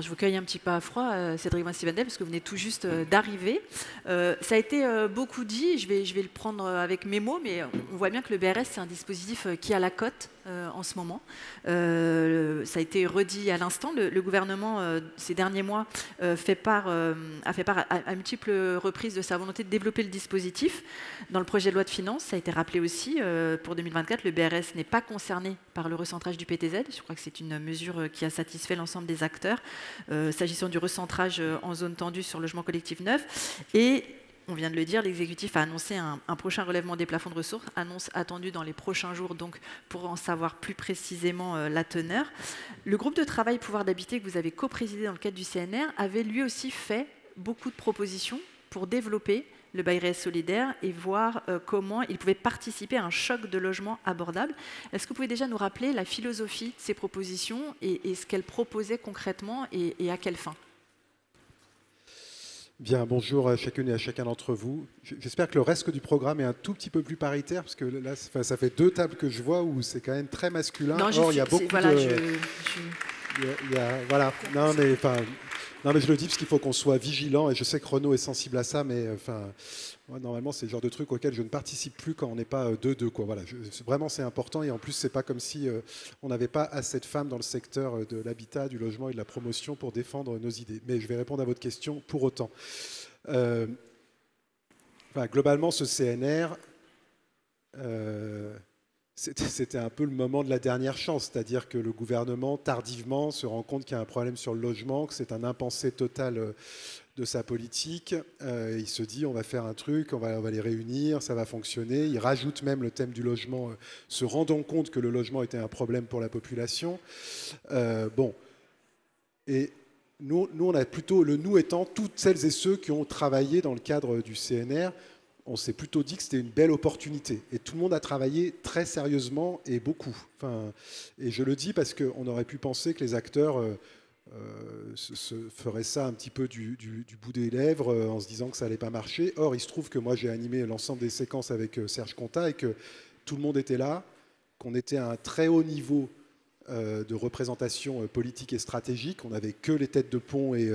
je vous cueille un petit peu à froid, Cédric Vinci-Vandel, parce que vous venez tout juste d'arriver. Ça a été beaucoup dit, je vais le prendre avec mes mots, mais on voit bien que le BRS, c'est un dispositif qui a la cote en ce moment. Ça a été redit à l'instant. Le gouvernement, ces derniers mois, a fait part à multiples reprises de sa volonté de développer le dispositif. Dans le projet de loi de finances, ça a été rappelé aussi, pour 2024, le BRS n'est pas concerné par le recentrage du PTZ. Je crois que c'est une mesure qui a satisfait l'ensemble des acteurs, s'agissant du recentrage en zone tendue sur logement collectif neuf. Et on vient de le dire, l'exécutif a annoncé un prochain relèvement des plafonds de ressources, annonce attendue dans les prochains jours, donc pour en savoir plus précisément la teneur. Le groupe de travail pouvoir d'habiter que vous avez co-présidé dans le cadre du CNR avait lui aussi fait beaucoup de propositions pour développer le bail réel solidaire et voir comment il pouvait participer à un choc de logement abordable. Est-ce que vous pouvez déjà nous rappeler la philosophie de ces propositions et ce qu'elles proposaient concrètement et à quelle fin? Bien, bonjour à chacune et à chacun d'entre vous. J'espère que le reste du programme est un tout petit peu plus paritaire, parce que là, ça fait 2 tables que je vois où c'est quand même très masculin. Non, Or, il y a beaucoup voilà, de... Voilà, non mais je le dis parce qu'il faut qu'on soit vigilant, et je sais que Renaud est sensible à ça, mais moi, normalement c'est le genre de truc auquel je ne participe plus quand on n'est pas deux quoi. Voilà, vraiment c'est important, et en plus c'est pas comme si on n'avait pas assez de femmes dans le secteur de l'habitat, du logement et de la promotion pour défendre nos idées. Mais je vais répondre à votre question pour autant. Globalement, ce CNR, c'était un peu le moment de la dernière chance, c'est-à-dire que le gouvernement, tardivement, se rend compte qu'il y a un problème sur le logement, que c'est un impensé total de sa politique. Il se dit, on va faire un truc, on va les réunir, ça va fonctionner. Il rajoute même le thème du logement, se rendant compte que le logement était un problème pour la population. Et nous, on a plutôt, le nous étant toutes celles et ceux qui ont travaillé dans le cadre du CNR, on s'est plutôt dit que c'était une belle opportunité. Et tout le monde a travaillé très sérieusement et beaucoup. Et je le dis parce qu'on aurait pu penser que les acteurs se feraient ça un petit peu du bout des lèvres en se disant que ça n'allait pas marcher. Or, il se trouve que moi, j'ai animé l'ensemble des séquences avec Serge Contat et que tout le monde était là, qu'on était à un très haut niveau de représentation politique et stratégique. On n'avait que les têtes de pont et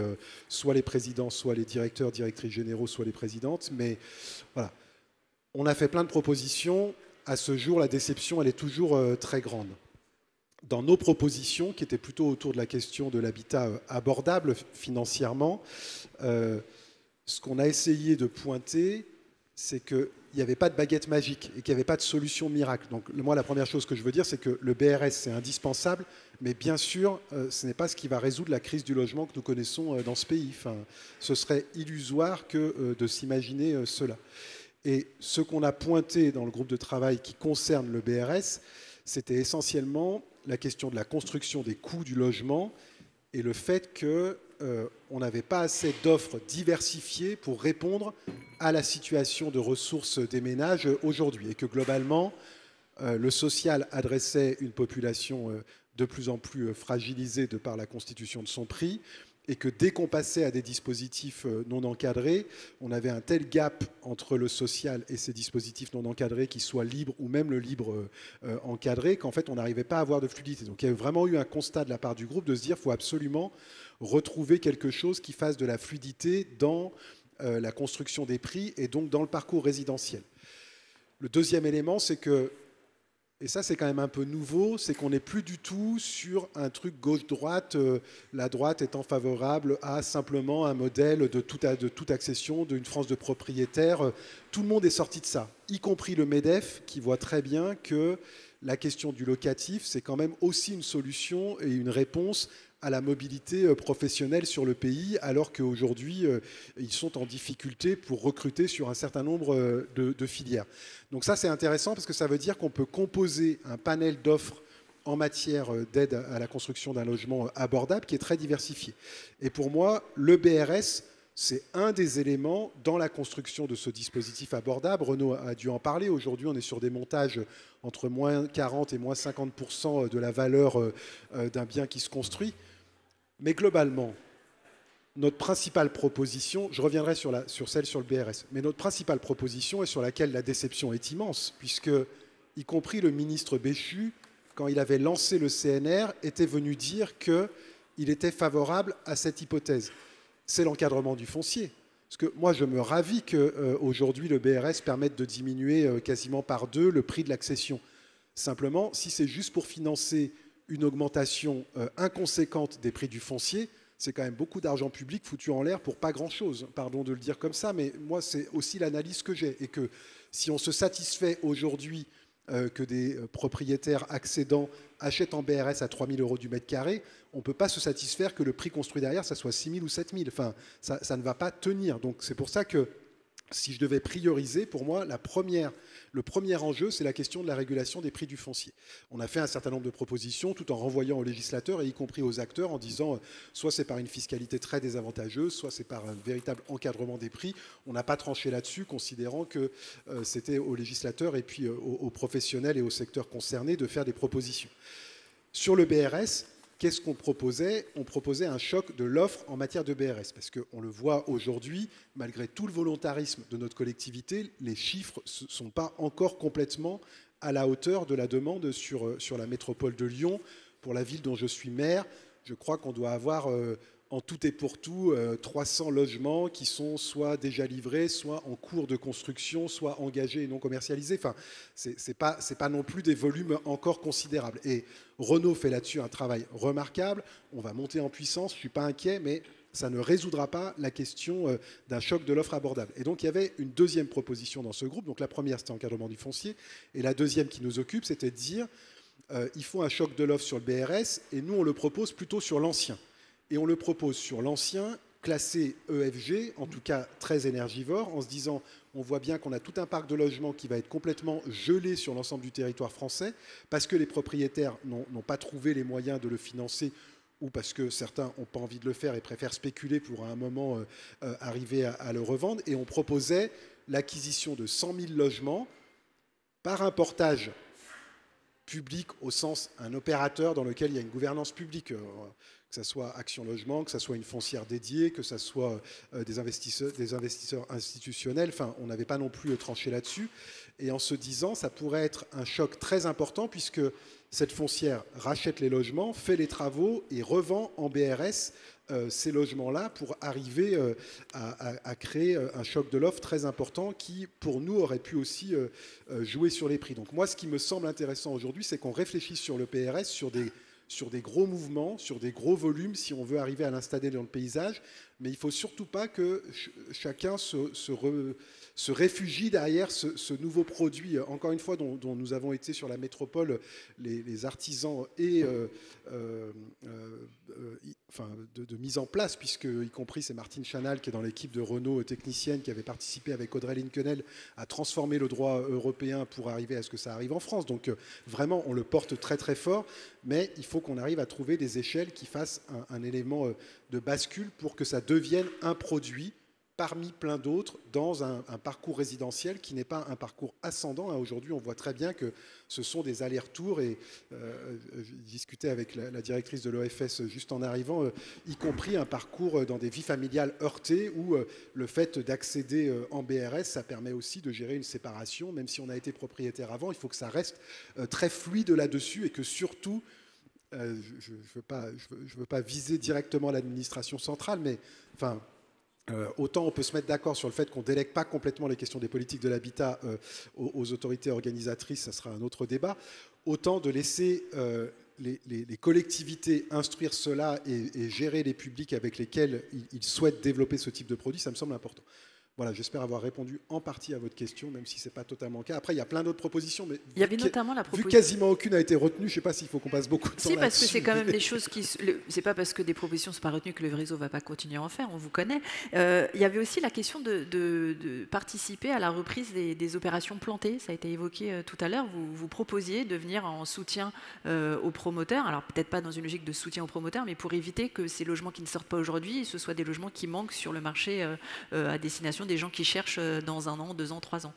soit les présidents, soit les directeurs, directrices généraux, soit les présidentes. Mais voilà, on a fait plein de propositions. À ce jour, la déception, elle est toujours très grande. Dans nos propositions, qui étaient plutôt autour de la question de l'habitat abordable financièrement, ce qu'on a essayé de pointer, c'est qu'il n'y avait pas de baguette magique et qu'il n'y avait pas de solution miracle. Donc moi, la première chose que je veux dire, c'est que le BRS, c'est indispensable, mais bien sûr, ce n'est pas ce qui va résoudre la crise du logement que nous connaissons dans ce pays. Ce serait illusoire que de s'imaginer cela. Et ce qu'on a pointé dans le groupe de travail qui concerne le BRS, c'était essentiellement la question de la construction des coûts du logement et le fait qu'on n'avait pas assez d'offres diversifiées pour répondre à la situation de ressources des ménages aujourd'hui. Et que globalement, le social adressait une population de plus en plus fragilisée de par la constitution de son prix, et que dès qu'on passait à des dispositifs non encadrés, on avait un tel gap entre le social et ces dispositifs non encadrés, qu'ils soient libres ou même le libre encadré, qu'en fait on n'arrivait pas à avoir de fluidité. Donc il y a vraiment eu un constat de la part du groupe de se dire qu'il faut absolument retrouver quelque chose qui fasse de la fluidité dans la construction des prix et donc dans le parcours résidentiel. Le deuxième élément, c'est que, et ça c'est quand même un peu nouveau, c'est qu'on n'est plus du tout sur un truc gauche-droite, la droite étant favorable à simplement un modèle de toute accession, d'une France de propriétaires. Tout le monde est sorti de ça, y compris le MEDEF, qui voit très bien que la question du locatif, c'est quand même aussi une solution et une réponse à la mobilité professionnelle sur le pays, alors qu'aujourd'hui, ils sont en difficulté pour recruter sur un certain nombre de filières. Donc ça, c'est intéressant parce que ça veut dire qu'on peut composer un panel d'offres en matière d'aide à la construction d'un logement abordable qui est très diversifié. Et pour moi, le BRS, c'est un des éléments dans la construction de ce dispositif abordable. Renaud a dû en parler. Aujourd'hui, on est sur des montages entre moins 40 et moins 50% de la valeur d'un bien qui se construit. Mais globalement, notre principale proposition, je reviendrai sur celle sur le BRS, mais notre principale proposition, et sur laquelle la déception est immense, puisque, y compris le ministre Béchu, quand il avait lancé le CNR, était venu dire qu'il il était favorable à cette hypothèse. C'est l'encadrement du foncier. Parce que moi, je me ravis qu'aujourd'hui, le BRS permette de diminuer quasiment par 2 le prix de l'accession. Simplement, si c'est juste pour financer une augmentation inconséquente des prix du foncier, c'est quand même beaucoup d'argent public foutu en l'air pour pas grand-chose. Pardon de le dire comme ça, mais moi, c'est aussi l'analyse que j'ai. Et que si on se satisfait aujourd'hui que des propriétaires accédants achètent en BRS à 3 000 € du mètre carré, on ne peut pas se satisfaire que le prix construit derrière, ça soit 6 000 ou 7 000. Enfin, ça ne va pas tenir. Donc c'est pour ça que si je devais prioriser, pour moi, le premier enjeu, c'est la question de la régulation des prix du foncier. On a fait un certain nombre de propositions tout en renvoyant aux législateurs et y compris aux acteurs en disant soit c'est par une fiscalité très désavantageuse, soit c'est par un véritable encadrement des prix. On n'a pas tranché là-dessus, considérant que c'était aux législateurs et puis aux professionnels et aux secteurs concernés de faire des propositions. Sur le BRS, qu'est-ce qu'on proposait? On proposait un choc de l'offre en matière de BRS, parce qu'on le voit aujourd'hui, malgré tout le volontarisme de notre collectivité, les chiffres ne sont pas encore complètement à la hauteur de la demande sur la métropole de Lyon. Pour la ville dont je suis maire, je crois qu'on doit avoir en tout et pour tout 300 logements qui sont soit déjà livrés, soit en cours de construction, soit engagés et non commercialisés. Enfin, c'est pas non plus des volumes encore considérables. Et Renault fait là-dessus un travail remarquable. On va monter en puissance, je ne suis pas inquiet, mais ça ne résoudra pas la question d'un choc de l'offre abordable. Et donc, il y avait une deuxième proposition dans ce groupe. Donc, la première, c'était l'encadrement du foncier. Et la deuxième qui nous occupe, c'était de dire il faut un choc de l'offre sur le BRS, et nous, on le propose plutôt sur l'ancien. Et on le propose sur l'ancien, classé EFG, en tout cas très énergivore, en se disant, on voit bien qu'on a tout un parc de logements qui va être complètement gelé sur l'ensemble du territoire français, parce que les propriétaires n'ont pas trouvé les moyens de le financer, ou parce que certains n'ont pas envie de le faire et préfèrent spéculer pour à un moment arriver à le revendre. Et on proposait l'acquisition de 100 000 logements par un portage public, au sens un opérateur dans lequel il y a une gouvernance publique, que ce soit Action Logement, que ce soit une foncière dédiée, que ce soit des investisseurs institutionnels. Enfin, on n'avait pas non plus tranché là-dessus. Et en se disant, ça pourrait être un choc très important, puisque cette foncière rachète les logements, fait les travaux et revend en BRS ces logements-là pour arriver à créer un choc de l'offre très important qui, pour nous, aurait pu aussi jouer sur les prix. Donc moi, ce qui me semble intéressant aujourd'hui, c'est qu'on réfléchisse sur le PRS, sur des gros mouvements, sur des gros volumes, si on veut arriver à l'installer dans le paysage. Mais il ne faut surtout pas que chacun se réfugie derrière ce nouveau produit, encore une fois, dont nous avons été sur la métropole, les artisans et de mise en place, puisque, y compris, c'est Martine Chanal, qui est dans l'équipe de Renault technicienne, qui avait participé avec Audrey Linkenel à transformer le droit européen pour arriver à ce que ça arrive en France. Donc, vraiment, on le porte très, très fort, mais il faut qu'on arrive à trouver des échelles qui fassent un élément de bascule pour que ça devienne un produit parmi plein d'autres dans un parcours résidentiel qui n'est pas un parcours ascendant. Aujourd'hui, on voit très bien que ce sont des allers-retours. Et je discutais avec la directrice de l'OFS juste en arrivant, y compris un parcours dans des vies familiales heurtées où le fait d'accéder en BRS, ça permet aussi de gérer une séparation. Même si on a été propriétaire avant, il faut que ça reste très fluide là-dessus et que surtout, je ne veux pas viser directement l'administration centrale, mais enfin... autant on peut se mettre d'accord sur le fait qu'on ne délègue pas complètement les questions des politiques de l'habitat aux autorités organisatrices, ça sera un autre débat, autant de laisser les collectivités instruire cela et gérer les publics avec lesquels ils souhaitent développer ce type de produit, ça me semble important. Voilà, j'espère avoir répondu en partie à votre question, même si ce n'est pas totalement le cas. Après, il y a plein d'autres propositions, mais il y avait notamment la proposition... vu quasiment aucune a été retenue, je ne sais pas s'il faut qu'on passe beaucoup de temps là-dessus. Si, parce que c'est quand même des choses qui... C'est pas parce que des propositions ne sont pas retenues que le réseau ne va pas continuer à en faire, on vous connaît. Il y avait aussi la question de participer à la reprise des opérations plantées. Ça a été évoqué tout à l'heure. Vous proposiez de venir en soutien aux promoteurs. Alors, peut-être pas dans une logique de soutien aux promoteurs, mais pour éviter que ces logements qui ne sortent pas aujourd'hui, ce soient des logements qui manquent sur le marché à destination des gens qui cherchent dans 1 an, 2 ans, 3 ans.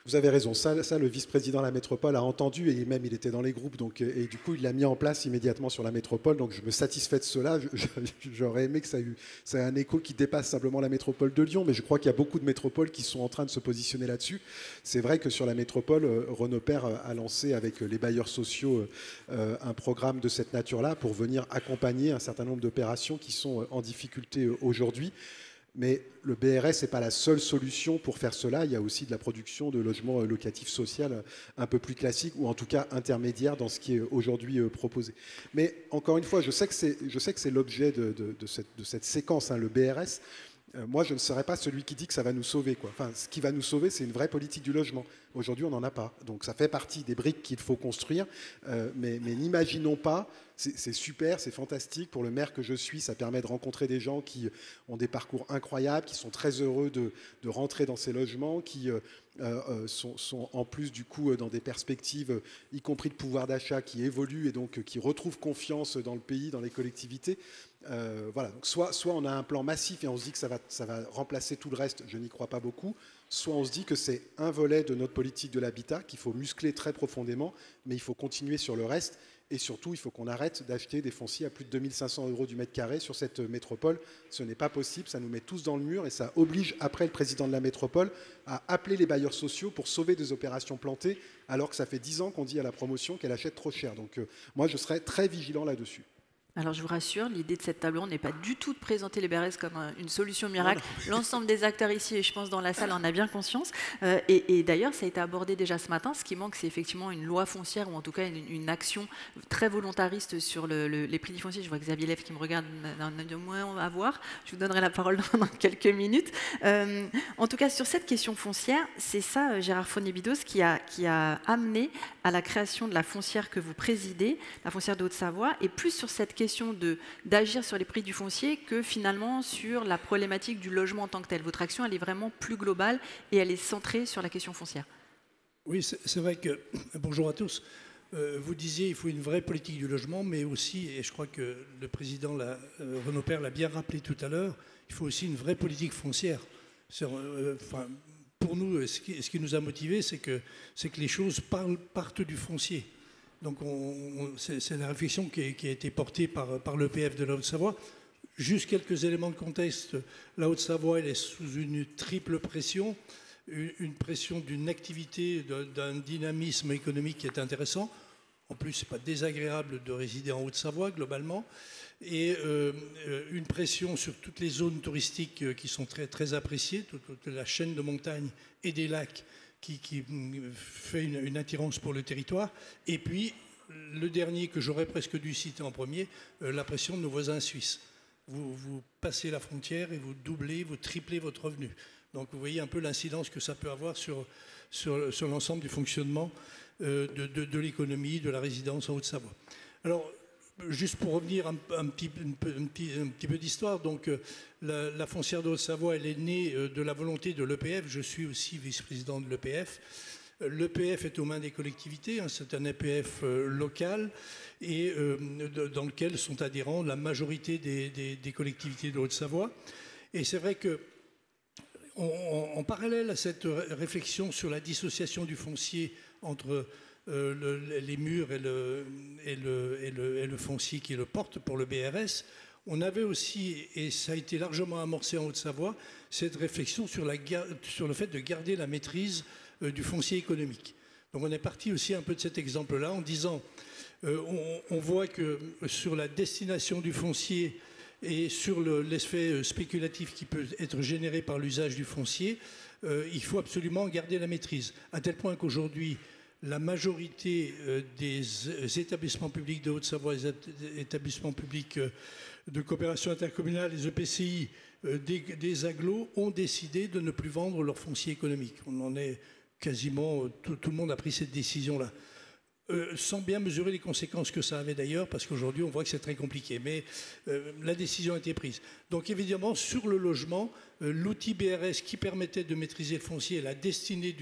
vous avez raison. Ça, le vice-président de la métropole a entendu, et même il était dans les groupes, donc, et du coup il l'a mis en place immédiatement sur la métropole. Donc je me satisfais de cela. J'aurais aimé que ça ait un écho qui dépasse simplement la métropole de Lyon, mais je crois qu'il y a beaucoup de métropoles qui sont en train de se positionner là-dessus. C'est vrai que sur la métropole, Renault Père a lancé avec les bailleurs sociaux un programme de cette nature-là pour venir accompagner un certain nombre d'opérations qui sont en difficulté aujourd'hui. Mais le BRS n'est pas la seule solution pour faire cela. Il y a aussi de la production de logements locatifs sociaux un peu plus classiques, ou en tout cas intermédiaires dans ce qui est aujourd'hui proposé. Mais encore une fois, je sais que c'est l'objet de cette séquence, hein, le BRS. Moi, je ne serais pas celui qui dit que ça va nous sauver, quoi. Enfin, ce qui va nous sauver, c'est une vraie politique du logement. Aujourd'hui, on n'en a pas. Donc ça fait partie des briques qu'il faut construire. Mais n'imaginons pas, c'est super, c'est fantastique. Pour le maire que je suis, ça permet de rencontrer des gens qui ont des parcours incroyables, qui sont très heureux de rentrer dans ces logements, qui sont en plus du coup dans des perspectives, y compris de pouvoir d'achat, qui évoluent et donc qui retrouvent confiance dans le pays, dans les collectivités. Voilà. Donc soit on a un plan massif et on se dit que ça va remplacer tout le reste, je n'y crois pas beaucoup, soit on se dit que c'est un volet de notre politique de l'habitat qu'il faut muscler très profondément, mais il faut continuer sur le reste, et surtout il faut qu'on arrête d'acheter des fonciers à plus de 2500 € du mètre carré sur cette métropole. Ce n'est pas possible, ça nous met tous dans le mur et ça oblige après le président de la métropole à appeler les bailleurs sociaux pour sauver des opérations plantées, alors que ça fait 10 ans qu'on dit à la promotion qu'elle achète trop cher. Donc moi je serais très vigilant là-dessus. Alors je vous rassure, l'idée de cette table ronde n'est pas du tout de présenter les BRS comme une solution miracle. L'ensemble des acteurs ici, et je pense dans la salle, en a bien conscience. Et d'ailleurs, ça a été abordé déjà ce matin. Ce qui manque, c'est effectivement une loi foncière, ou en tout cas une action très volontariste sur les prix du foncier. Je vois Xavier Lev qui me regarde d'un œil de moins à voir. Je vous donnerai la parole dans quelques minutes. En tout cas, sur cette question foncière, c'est ça, Gérard Fournier-Bidos, qui a amené à la création de la foncière que vous présidez, la foncière de Haute-Savoie, et plus sur cette question d'agir sur les prix du foncier que finalement sur la problématique du logement en tant que tel. Votre action, elle est vraiment plus globale et elle est centrée sur la question foncière. Oui, c'est vrai que, bonjour à tous, vous disiez qu'il faut une vraie politique du logement, mais aussi, et je crois que le président Renaud Père l'a bien rappelé tout à l'heure, il faut aussi une vraie politique foncière. Pour nous, ce qui nous a motivés, c'est que les choses partent du foncier. Donc c'est la réflexion qui a été portée par l'EPF de la Haute-Savoie. Juste quelques éléments de contexte. La Haute-Savoie, elle est sous une triple pression. Une pression d'une activité, d'un dynamisme économique qui est intéressant. En plus, ce n'est pas désagréable de résider en Haute-Savoie, globalement. Et une pression sur toutes les zones touristiques qui sont très, très appréciées, toute la chaîne de montagnes et des lacs qui fait une attirance pour le territoire. Et puis, le dernier que j'aurais presque dû citer en premier, la pression de nos voisins suisses. Vous passez la frontière et vous doublez, vous triplez votre revenu. Donc vous voyez un peu l'incidence que ça peut avoir sur l'ensemble du fonctionnement de l'économie, de la résidence en Haute-Savoie. Alors, juste pour revenir un petit peu d'histoire, donc la foncière de Haute-Savoie, elle est née de la volonté de l'EPF. Je suis aussi vice-président de l'EPF. L'EPF est aux mains des collectivités, hein, c'est un EPF local et dans lequel sont adhérents la majorité des collectivités de Haute-Savoie. Et c'est vrai que en parallèle à cette réflexion sur la dissociation du foncier entre les murs et le foncier qui le porte pour le BRS, on avait aussi, et ça a été largement amorcé en Haute-Savoie, cette réflexion sur le fait de garder la maîtrise du foncier économique. Donc on est parti aussi un peu de cet exemple-là en disant, on voit que sur la destination du foncier et sur l'effet spéculatif qui peut être généré par l'usage du foncier, il faut absolument garder la maîtrise. À tel point qu'aujourd'hui, la majorité des établissements publics de Haute-Savoie, les établissements publics de coopération intercommunale, les EPCI, des agglos, ont décidé de ne plus vendre leur foncier économique. On en est quasiment, tout le monde a pris cette décision-là. Sans bien mesurer les conséquences que ça avait d'ailleurs, parce qu'aujourd'hui on voit que c'est très compliqué, mais la décision a été prise. Donc évidemment, sur le logement, l'outil BRS qui permettait de maîtriser le foncier, la destinée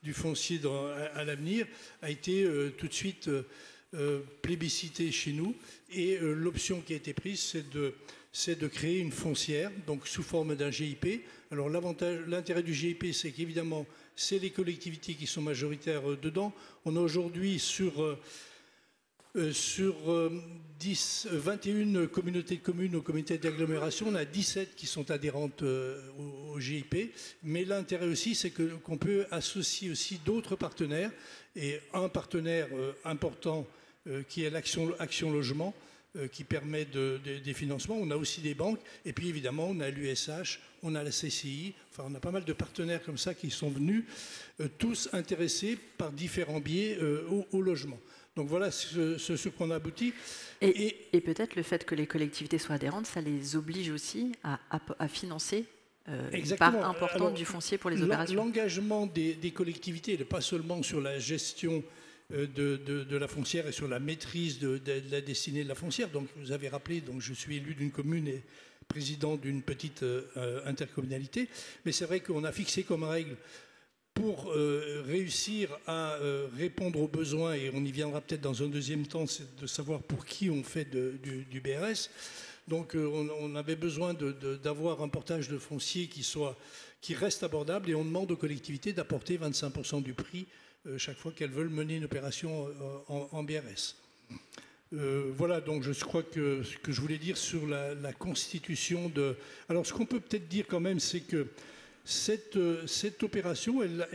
du foncier à l'avenir, a été tout de suite plébiscité chez nous, et l'option qui a été prise, c'est de créer une foncière, donc sous forme d'un GIP. Alors l'intérêt du GIP, c'est qu'évidemment, c'est les collectivités qui sont majoritaires dedans. On a aujourd'hui sur 21 communautés de communes au comité d'agglomération, on a 17 qui sont adhérentes au GIP. Mais l'intérêt aussi, c'est qu'on peut associer aussi d'autres partenaires. Et un partenaire important qui est l'Action Logement, qui permet des financements. On a aussi des banques. Et puis évidemment, on a l'USH, on a la CCI. Enfin, on a pas mal de partenaires comme ça qui sont venus, tous intéressés par différents biais au logement. Donc voilà ce qu'on a abouti. Et peut-être le fait que les collectivités soient adhérentes, ça les oblige aussi à financer une part importante du foncier pour les opérations. L'engagement des collectivités n'est pas seulement sur la gestion de la foncière et sur la maîtrise de la destinée de la foncière. Donc vous avez rappelé, donc je suis élu d'une commune et président d'une petite intercommunalité. Mais c'est vrai qu'on a fixé comme règle pour réussir à répondre aux besoins, et on y viendra peut-être dans un deuxième temps, c'est de savoir pour qui on fait du BRS. Donc on avait besoin d'avoir un portage de foncier qui reste abordable, et on demande aux collectivités d'apporter 25% du prix chaque fois qu'elles veulent mener une opération en BRS. Voilà, donc je crois que ce que je voulais dire sur la constitution de... Alors ce qu'on peut peut-être dire quand même, c'est que cette opération, il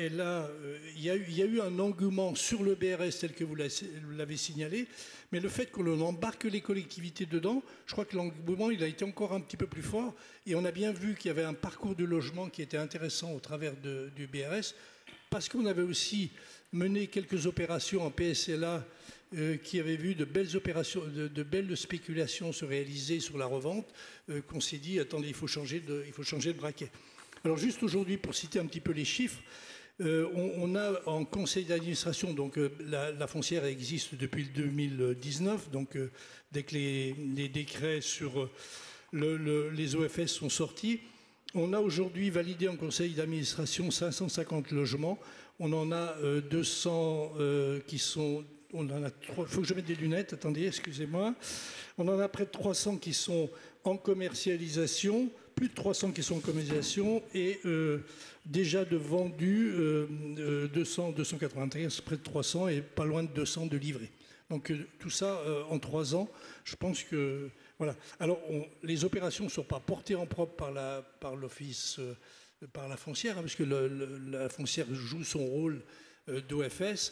y a eu un engouement sur le BRS tel que vous l'avez signalé, mais le fait qu'on embarque les collectivités dedans, je crois que l'engouement il a été encore un petit peu plus fort, et on a bien vu qu'il y avait un parcours de logement qui était intéressant au travers du BRS, parce qu'on avait aussi mené quelques opérations en PSLA qui avaient vu de belles opérations, de belles spéculations se réaliser sur la revente, qu'on s'est dit, attendez, il faut changer de braquet. Alors juste aujourd'hui, pour citer un petit peu les chiffres, on a en conseil d'administration, donc la foncière existe depuis 2019, donc dès que les décrets sur les OFS sont sortis, on a aujourd'hui validé en conseil d'administration 550 logements. On en a 200 qui sont... Il faut que je mette des lunettes, attendez, excusez-moi. On en a près de 300 qui sont en commercialisation, plus de 300 qui sont en commercialisation, et déjà de vendus 293, près de 300, et pas loin de 200 de livrés. Donc tout ça en 3 ans, je pense que... Voilà. Alors les opérations ne sont pas portées en propre par l'office, par la foncière, hein, parce que la foncière joue son rôle d'OFS.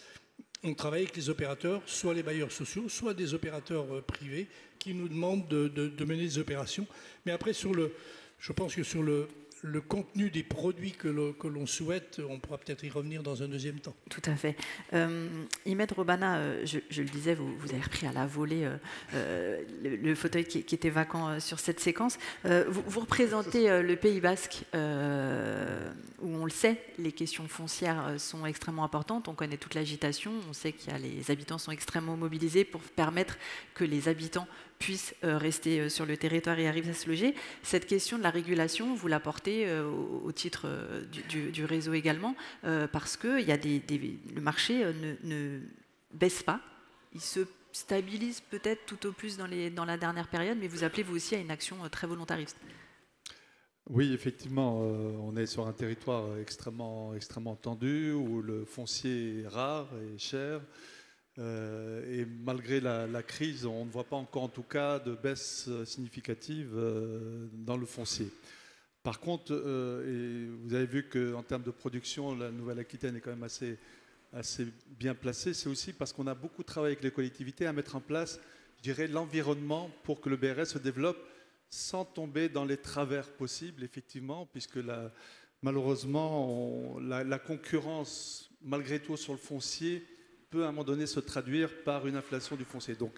On travaille avec les opérateurs, soit les bailleurs sociaux, soit des opérateurs privés qui nous demandent de mener des opérations. Mais après, je pense que sur le contenu des produits que l'on souhaite, on pourra peut-être y revenir dans un deuxième temps. Tout à fait. Imed Robana, je le disais, vous avez repris à la volée le fauteuil qui était vacant sur cette séquence. Vous représentez le Pays Basque, où on le sait, les questions foncières sont extrêmement importantes. On connaît toute l'agitation. On sait que les habitants sont extrêmement mobilisés pour permettre que les habitants puissent rester sur le territoire et arrivent à se loger. Cette question de la régulation, vous la portez au titre du réseau également, parce que le marché ne baisse pas. Il se stabilise peut-être tout au plus dans la dernière période, mais vous appelez vous aussi à une action très volontariste. Oui, effectivement, on est sur un territoire extrêmement tendu, où le foncier est rare et cher. Et malgré la crise, on ne voit pas encore en tout cas de baisse significative dans le foncier. Par contre, et vous avez vu qu'en termes de production, la Nouvelle-Aquitaine est quand même assez bien placée. C'est aussi parce qu'on a beaucoup travaillé avec les collectivités à mettre en place, je dirais, l'environnement pour que le BRS se développe sans tomber dans les travers possibles, effectivement, puisque malheureusement, la concurrence, malgré tout, sur le foncier, peut à un moment donné se traduire par une inflation du foncier. Donc,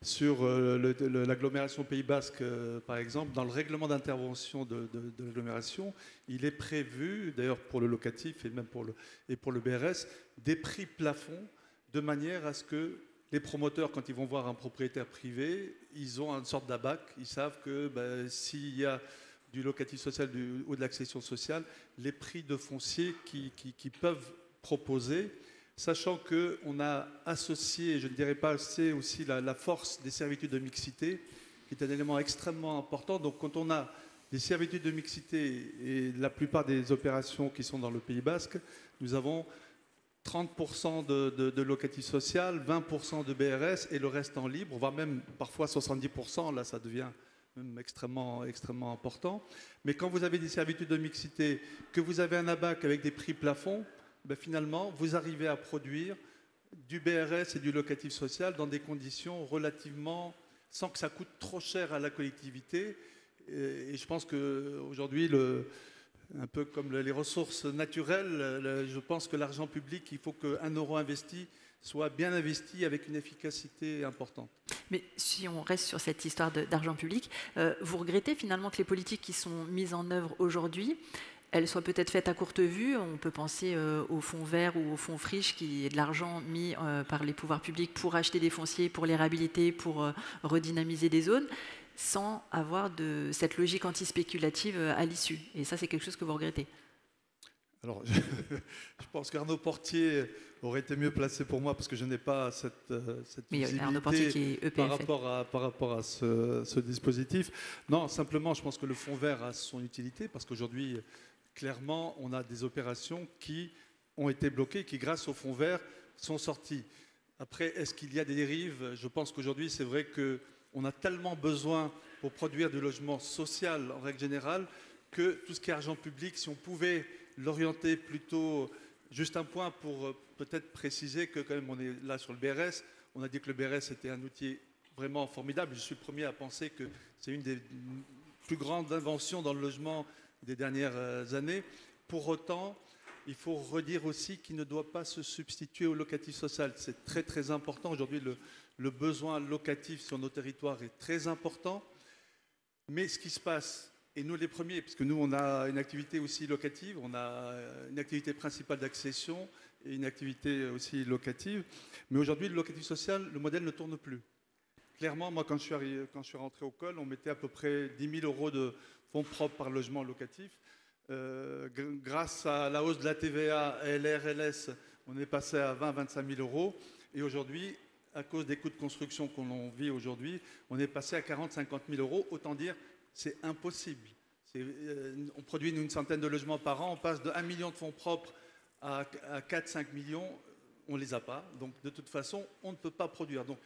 sur l'agglomération Pays Basque, par exemple, dans le règlement d'intervention de l'agglomération, il est prévu, d'ailleurs pour le locatif et même pour le BRS, des prix plafonds de manière à ce que les promoteurs, quand ils vont voir un propriétaire privé, ils ont une sorte d'abac. Ils savent que s'il y a du locatif social ou de l'accession sociale, les prix de foncier qui peuvent proposer, sachant qu'on a associé, je ne dirais pas assez aussi, la force des servitudes de mixité qui est un élément extrêmement important. Donc quand on a des servitudes de mixité et la plupart des opérations qui sont dans le Pays Basque, nous avons 30% de locatif social, 20% de BRS et le reste en libre, voire même parfois 70%, là ça devient même extrêmement important. Mais quand vous avez des servitudes de mixité, que vous avez un ABAC avec des prix plafonds, ben finalement vous arrivez à produire du BRS et du locatif social dans des conditions relativement, sans que ça coûte trop cher à la collectivité. Et je pense qu'aujourd'hui, un peu comme les ressources naturelles, je pense que l'argent public, il faut qu'un euro investi soit bien investi avec une efficacité importante. Mais si on reste sur cette histoire d'argent public, vous regrettez finalement que les politiques qui sont mises en œuvre aujourd'hui, elles soient peut-être faites à courte vue? On peut penser au fonds vert ou au fonds friche, qui est de l'argent mis par les pouvoirs publics pour acheter des fonciers, pour les réhabiliter, pour redynamiser des zones, sans avoir cette logique anti-spéculative à l'issue. Et ça, c'est quelque chose que vous regrettez? Alors, je pense qu'Arnaud Portier aurait été mieux placé pour moi parce que je n'ai pas cette visibilité qui est EPF, par rapport à ce dispositif. Non, simplement, je pense que le fonds vert a son utilité parce qu'aujourd'hui, clairement, on a des opérations qui ont été bloquées, qui, grâce au fonds vert, sont sorties. Après, est-ce qu'il y a des dérives? Je pense qu'aujourd'hui, c'est vrai qu'on a tellement besoin pour produire du logement social, en règle générale, que tout ce qui est argent public, si on pouvait l'orienter plutôt... Juste un point pour peut-être préciser que quand même on est là sur le BRS. On a dit que le BRS était un outil vraiment formidable. Je suis le premier à penser que c'est une des plus grandes inventions dans le logement des dernières années. Pour autant, il faut redire aussi qu'il ne doit pas se substituer au locatif social. C'est très très important. Aujourd'hui, le besoin locatif sur nos territoires est très important. Mais ce qui se passe... Et nous les premiers, puisque nous on a une activité aussi locative, on a une activité principale d'accession et une activité aussi locative. Mais aujourd'hui, le locatif social, le modèle ne tourne plus. Clairement, moi quand je suis rentré au col, on mettait à peu près 10 000 euros de fonds propres par logement locatif. Grâce à la hausse de la TVA, LRLS, on est passé à 20-25 000 euros. Et aujourd'hui, à cause des coûts de construction qu'on vit aujourd'hui, on est passé à 40-50 000 euros. Autant dire, c'est impossible. On produit une centaine de logements par an, on passe de 1 million de fonds propres à 4-5 millions, on ne les a pas. Donc de toute façon, on ne peut pas produire. Donc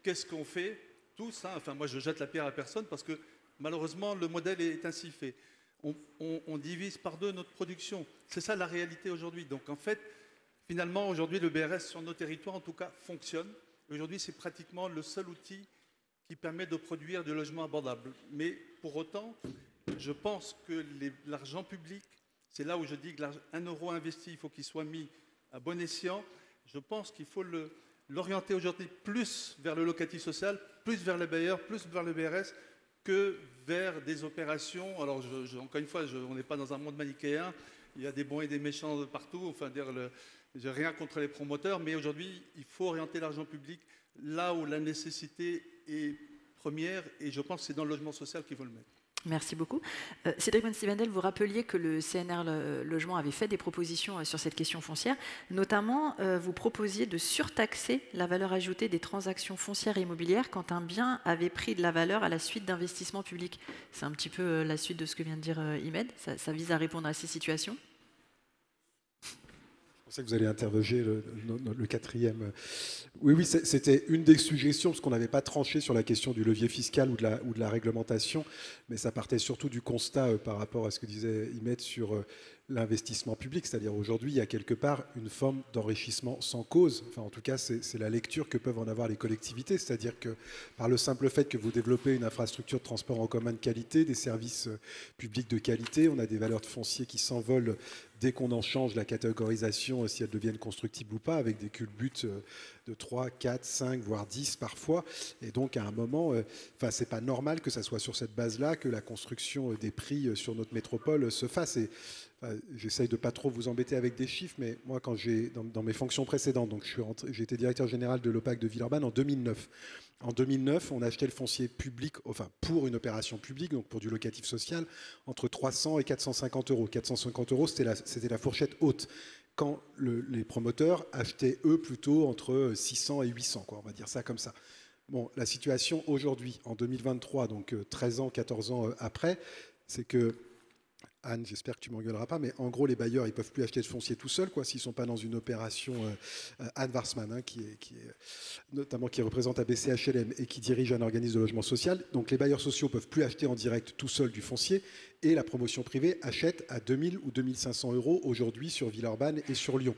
qu'est-ce qu'on fait tous, hein, enfin moi je jette la pierre à personne parce que malheureusement le modèle est ainsi fait. On divise par deux notre production. C'est ça la réalité aujourd'hui. Donc en fait, finalement aujourd'hui le BRS sur nos territoires en tout cas fonctionne. Aujourd'hui c'est pratiquement le seul outil qui permet de produire du logement abordable. Mais pour autant, je pense que l'argent public, c'est là où je dis qu'un euro investi, il faut qu'il soit mis à bon escient. Je pense qu'il faut l'orienter aujourd'hui plus vers le locatif social, plus vers les bailleurs, plus vers le BRS, que vers des opérations. Alors, encore une fois, on n'est pas dans un monde manichéen. Il y a des bons et des méchants de partout. Enfin, j'ai rien contre les promoteurs, mais aujourd'hui, il faut orienter l'argent public là où la nécessité est première, et je pense que c'est dans le logement social qu'il faut le mettre. Merci beaucoup. Cédric Van Stevendel, vous rappeliez que le CNR Logement avait fait des propositions sur cette question foncière. Notamment, vous proposiez de surtaxer la valeur ajoutée des transactions foncières et immobilières quand un bien avait pris de la valeur à la suite d'investissements publics. C'est un petit peu la suite de ce que vient de dire Imed. Ça vise à répondre à ces situations. Je sais que vous allez interroger le quatrième. Oui, c'était une des suggestions, parce qu'on n'avait pas tranché sur la question du levier fiscal ou de la réglementation, mais ça partait surtout du constat par rapport à ce que disait Imed sur l'investissement public. C'est-à-dire aujourd'hui, il y a quelque part une forme d'enrichissement sans cause. Enfin, en tout cas, c'est la lecture que peuvent en avoir les collectivités. C'est-à-dire que par le simple fait que vous développez une infrastructure de transport en commun de qualité, des services publics de qualité, on a des valeurs de foncier qui s'envolent dès qu'on en change la catégorisation, si elles deviennent constructibles ou pas, avec des culbutes de 3, 4, 5, voire 10 parfois. Et donc, à un moment, c'est pas normal que ça soit sur cette base-là que la construction des prix sur notre métropole se fasse. Et j'essaye de pas trop vous embêter avec des chiffres, mais moi, quand dans mes fonctions précédentes, donc j'ai été directeur général de l'OPAC de Villeurbanne en 2009. En 2009, on achetait le foncier public, enfin pour une opération publique, donc pour du locatif social, entre 300 et 450 euros. 450 euros, c'était la fourchette haute. Quand les promoteurs achetaient, eux, plutôt entre 600 et 800, quoi, on va dire ça comme ça. Bon, la situation aujourd'hui, en 2023, donc 13 ans, 14 ans après, c'est que Anne, j'espère que tu ne m'engueuleras pas, mais en gros, les bailleurs, ils ne peuvent plus acheter de foncier tout seuls, s'ils ne sont pas dans une opération. Anne Warsman, hein, notamment qui représente ABCHLM et qui dirige un organisme de logement social. Donc les bailleurs sociaux ne peuvent plus acheter en direct tout seuls du foncier, et la promotion privée achète à 2000 ou 2500 euros aujourd'hui sur Villeurbanne et sur Lyon.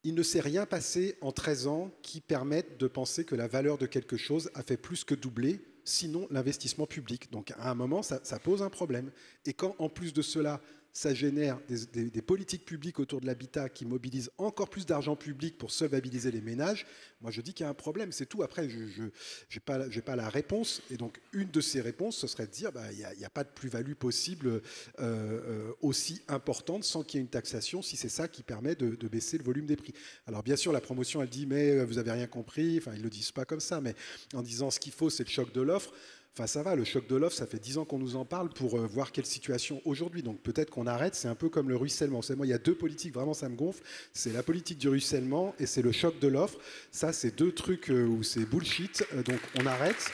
Il ne s'est rien passé en 13 ans qui permette de penser que la valeur de quelque chose a fait plus que doubler, sinon l'investissement public. Donc à un moment, ça pose un problème. Et quand en plus de cela, ça génère des politiques publiques autour de l'habitat qui mobilisent encore plus d'argent public pour solvabiliser les ménages, moi je dis qu'il y a un problème, c'est tout. Après, je n'ai pas la réponse. Et donc une de ces réponses, ce serait de dire il n'y a pas de plus-value possible aussi importante sans qu'il y ait une taxation, si c'est ça qui permet de baisser le volume des prix. Alors bien sûr, la promotion, elle dit mais vous n'avez rien compris, enfin ils ne le disent pas comme ça, mais en disant ce qu'il faut, c'est le choc de l'offre. Enfin, ça va, le choc de l'offre, ça fait 10 ans qu'on nous en parle pour voir quelle situation aujourd'hui. Donc peut-être qu'on arrête, c'est un peu comme le ruissellement. Moi, il y a deux politiques, vraiment, ça me gonfle. C'est la politique du ruissellement et c'est le choc de l'offre. Ça, c'est deux trucs où c'est bullshit. Donc on arrête.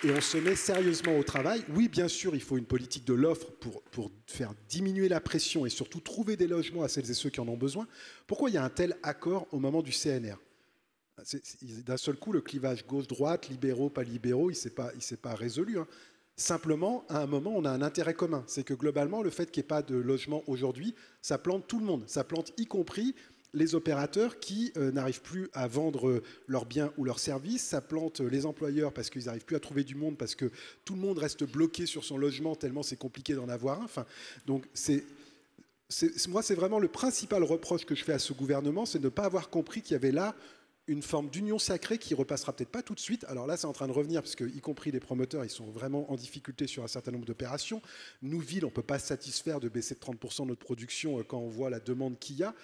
Et on se met sérieusement au travail. Oui, bien sûr, il faut une politique de l'offre pour faire diminuer la pression et surtout trouver des logements à celles et ceux qui en ont besoin. Pourquoi il y a un tel accord au moment du CNR ? D'un seul coup, le clivage gauche-droite, libéraux, pas libéraux, il ne s'est pas résolu. Hein. Simplement, à un moment, on a un intérêt commun. C'est que globalement, le fait qu'il n'y ait pas de logement aujourd'hui, ça plante tout le monde. Ça plante y compris les opérateurs qui n'arrivent plus à vendre leurs biens ou leurs services. Ça plante les employeurs parce qu'ils n'arrivent plus à trouver du monde, parce que tout le monde reste bloqué sur son logement tellement c'est compliqué d'en avoir un. Enfin, donc moi, c'est vraiment le principal reproche que je fais à ce gouvernement, c'est de ne pas avoir compris qu'il y avait là une forme d'union sacrée qui repassera peut-être pas tout de suite. Alors là, c'est en train de revenir, parce que, y compris les promoteurs, ils sont vraiment en difficulté sur un certain nombre d'opérations. Nous, ville, on ne peut pas se satisfaire de baisser de 30% notre production quand on voit la demande qu'il y a.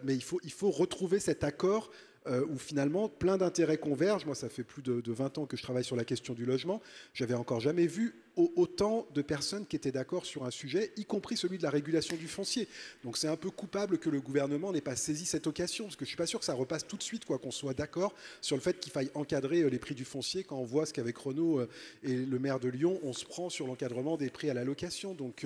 Mais il faut retrouver cet accord où finalement plein d'intérêts convergent. Moi, ça fait plus de 20 ans que je travaille sur la question du logement. J'avais encore jamais vu autant de personnes qui étaient d'accord sur un sujet, y compris celui de la régulation du foncier. Donc c'est un peu coupable que le gouvernement n'ait pas saisi cette occasion, parce que je ne suis pas sûr que ça repasse tout de suite, qu'on soit d'accord sur le fait qu'il faille encadrer les prix du foncier quand on voit ce qu'avec Renaud et le maire de Lyon, on se prend sur l'encadrement des prix à la location. Donc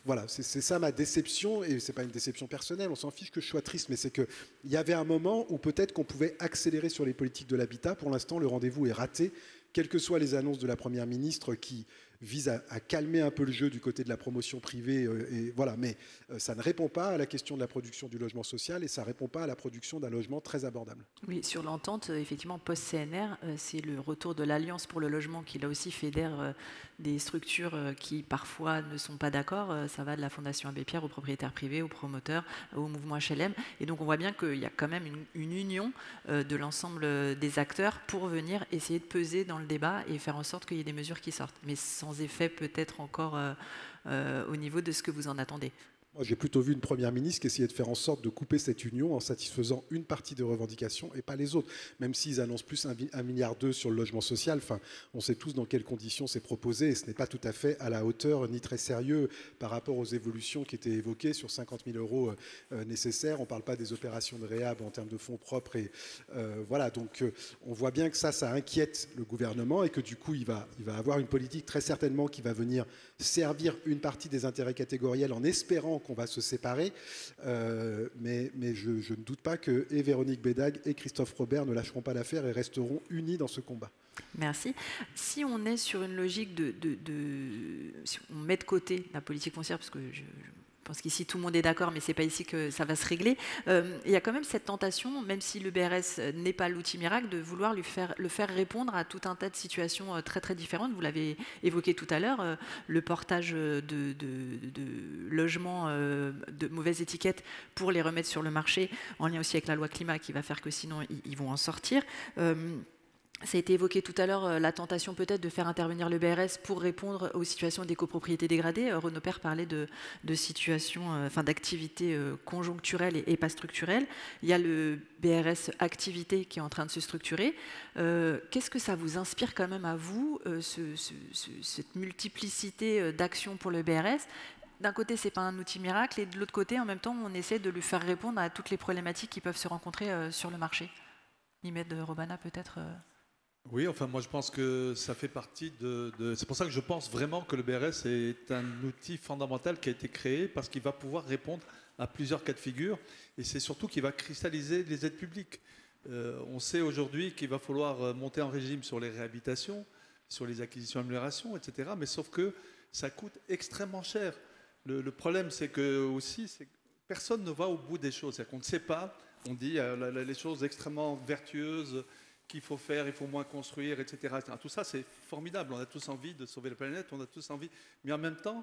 voilà, c'est ça ma déception, et ce n'est pas une déception personnelle, on s'en fiche que je sois triste, mais c'est qu'il y avait un moment où peut-être qu'on pouvait accélérer sur les politiques de l'habitat. Pour l'instant, le rendez-vous est raté, quelles que soient les annonces de la Première ministre qui vise à calmer un peu le jeu du côté de la promotion privée, et voilà, mais ça ne répond pas à la question de la production du logement social et ça ne répond pas à la production d'un logement très abordable. Oui, sur l'entente, effectivement, post-CNR, c'est le retour de l'Alliance pour le logement qui, là aussi, fédère des structures qui, parfois, ne sont pas d'accord. Ça va de la Fondation Abbé Pierre aux propriétaires privés, aux promoteurs, au mouvement HLM. Et donc, on voit bien qu'il y a quand même une union de l'ensemble des acteurs pour venir essayer de peser dans le débat et faire en sorte qu'il y ait des mesures qui sortent. Mais sans effet peut-être encore au niveau de ce que vous en attendez. Moi, j'ai plutôt vu une première ministre qui essayait de faire en sorte de couper cette union en satisfaisant une partie des revendications et pas les autres. Même s'ils annoncent plus 1,2 milliard sur le logement social, enfin, on sait tous dans quelles conditions c'est proposé et ce n'est pas tout à fait à la hauteur ni très sérieux par rapport aux évolutions qui étaient évoquées sur 50 000 euros nécessaires. On ne parle pas des opérations de réhab en termes de fonds propres. Et voilà, donc on voit bien que ça inquiète le gouvernement et que du coup, il va avoir une politique très certainement qui va venir servir une partie des intérêts catégoriels en espérant qu'on va se séparer, mais je ne doute pas que et Véronique Bédague et Christophe Robert ne lâcheront pas l'affaire et resteront unis dans ce combat. Merci. Si on est sur une logique si on met de côté la politique foncière, parce que je pense qu'ici tout le monde est d'accord, mais ce n'est pas ici que ça va se régler. Il y a quand même cette tentation, même si le BRS n'est pas l'outil miracle, de vouloir le faire répondre à tout un tas de situations très très différentes. Vous l'avez évoqué tout à l'heure, le portage de logements de mauvaise étiquette pour les remettre sur le marché, en lien aussi avec la loi climat qui va faire que sinon ils vont en sortir. Ça a été évoqué tout à l'heure, la tentation peut-être de faire intervenir le BRS pour répondre aux situations des copropriétés dégradées. Renaud Père parlait de situations, d'activités conjoncturelles et pas structurelles. Il y a le BRS activité qui est en train de se structurer. Qu'est-ce que ça vous inspire quand même à vous, cette multiplicité d'actions pour le BRS ? D'un côté, ce n'est pas un outil miracle, et de l'autre côté, en même temps, on essaie de lui faire répondre à toutes les problématiques qui peuvent se rencontrer sur le marché. Nimed Robana, peut-être Oui, enfin moi je pense que ça fait partie C'est pour ça que je pense vraiment que le BRS est un outil fondamental qui a été créé parce qu'il va pouvoir répondre à plusieurs cas de figure et c'est surtout qu'il va cristalliser les aides publiques. On sait aujourd'hui qu'il va falloir monter en régime sur les réhabilitations, sur les acquisitions et améliorations, etc. Mais sauf que ça coûte extrêmement cher. Le problème c'est que aussi, personne ne va au bout des choses. C'est-à-dire qu'on ne sait pas, on dit les choses extrêmement vertueuses, qu'il faut faire, il faut moins construire, etc. Tout ça, c'est formidable. On a tous envie de sauver la planète, on a tous envie. Mais en même temps,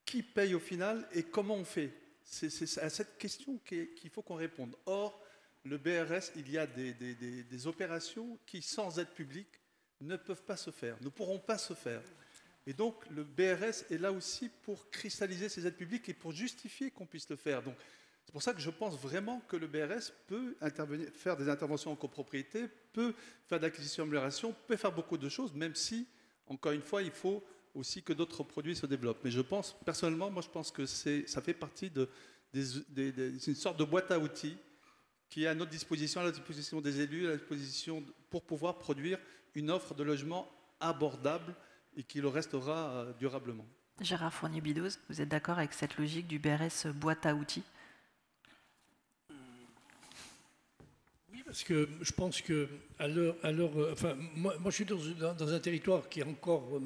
qui paye au final et comment on fait? C'est à cette question qu'il faut qu'on réponde. Or, le BRS, il y a des opérations qui, sans aide publique, ne peuvent pas se faire, ne pourront pas se faire. Et donc, le BRS est là aussi pour cristalliser ces aides publiques et pour justifier qu'on puisse le faire. Donc, c'est pour ça que je pense vraiment que le BRS peut faire des interventions en copropriété, peut faire de l'acquisition amélioration, peut faire beaucoup de choses, même si, encore une fois, il faut aussi que d'autres produits se développent. Mais je pense, personnellement, moi je pense que ça fait partie d'une sorte de boîte à outils qui est à notre disposition, à la disposition des élus, à la disposition pour pouvoir produire une offre de logement abordable et qui le restera durablement. Gérard Fournier-Bidoz, vous êtes d'accord avec cette logique du BRS boîte à outils? Parce que je pense que enfin, moi je suis dans un territoire qui est encore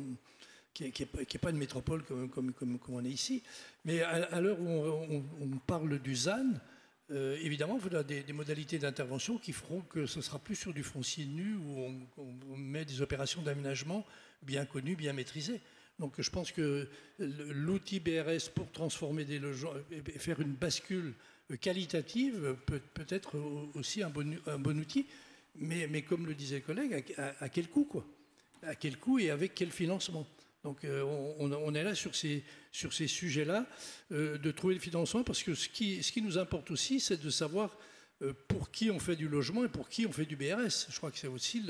qui est pas une métropole comme on est ici, mais à l'heure où on parle du ZAN, évidemment, il faudra des modalités d'intervention qui feront que ce sera plus sur du foncier nu où on met des opérations d'aménagement bien connues, bien maîtrisées. Donc je pense que l'outil BRS pour transformer des logements et faire une bascule qualitative peut être aussi un bon outil, mais comme le disait le collègue, à quel coût, quoi? À quel coût et avec quel financement? Donc on est là sur ces sujets-là, de trouver le financement, parce que ce qui nous importe aussi, c'est de savoir pour qui on fait du logement et pour qui on fait du BRS. Je crois que c'est aussi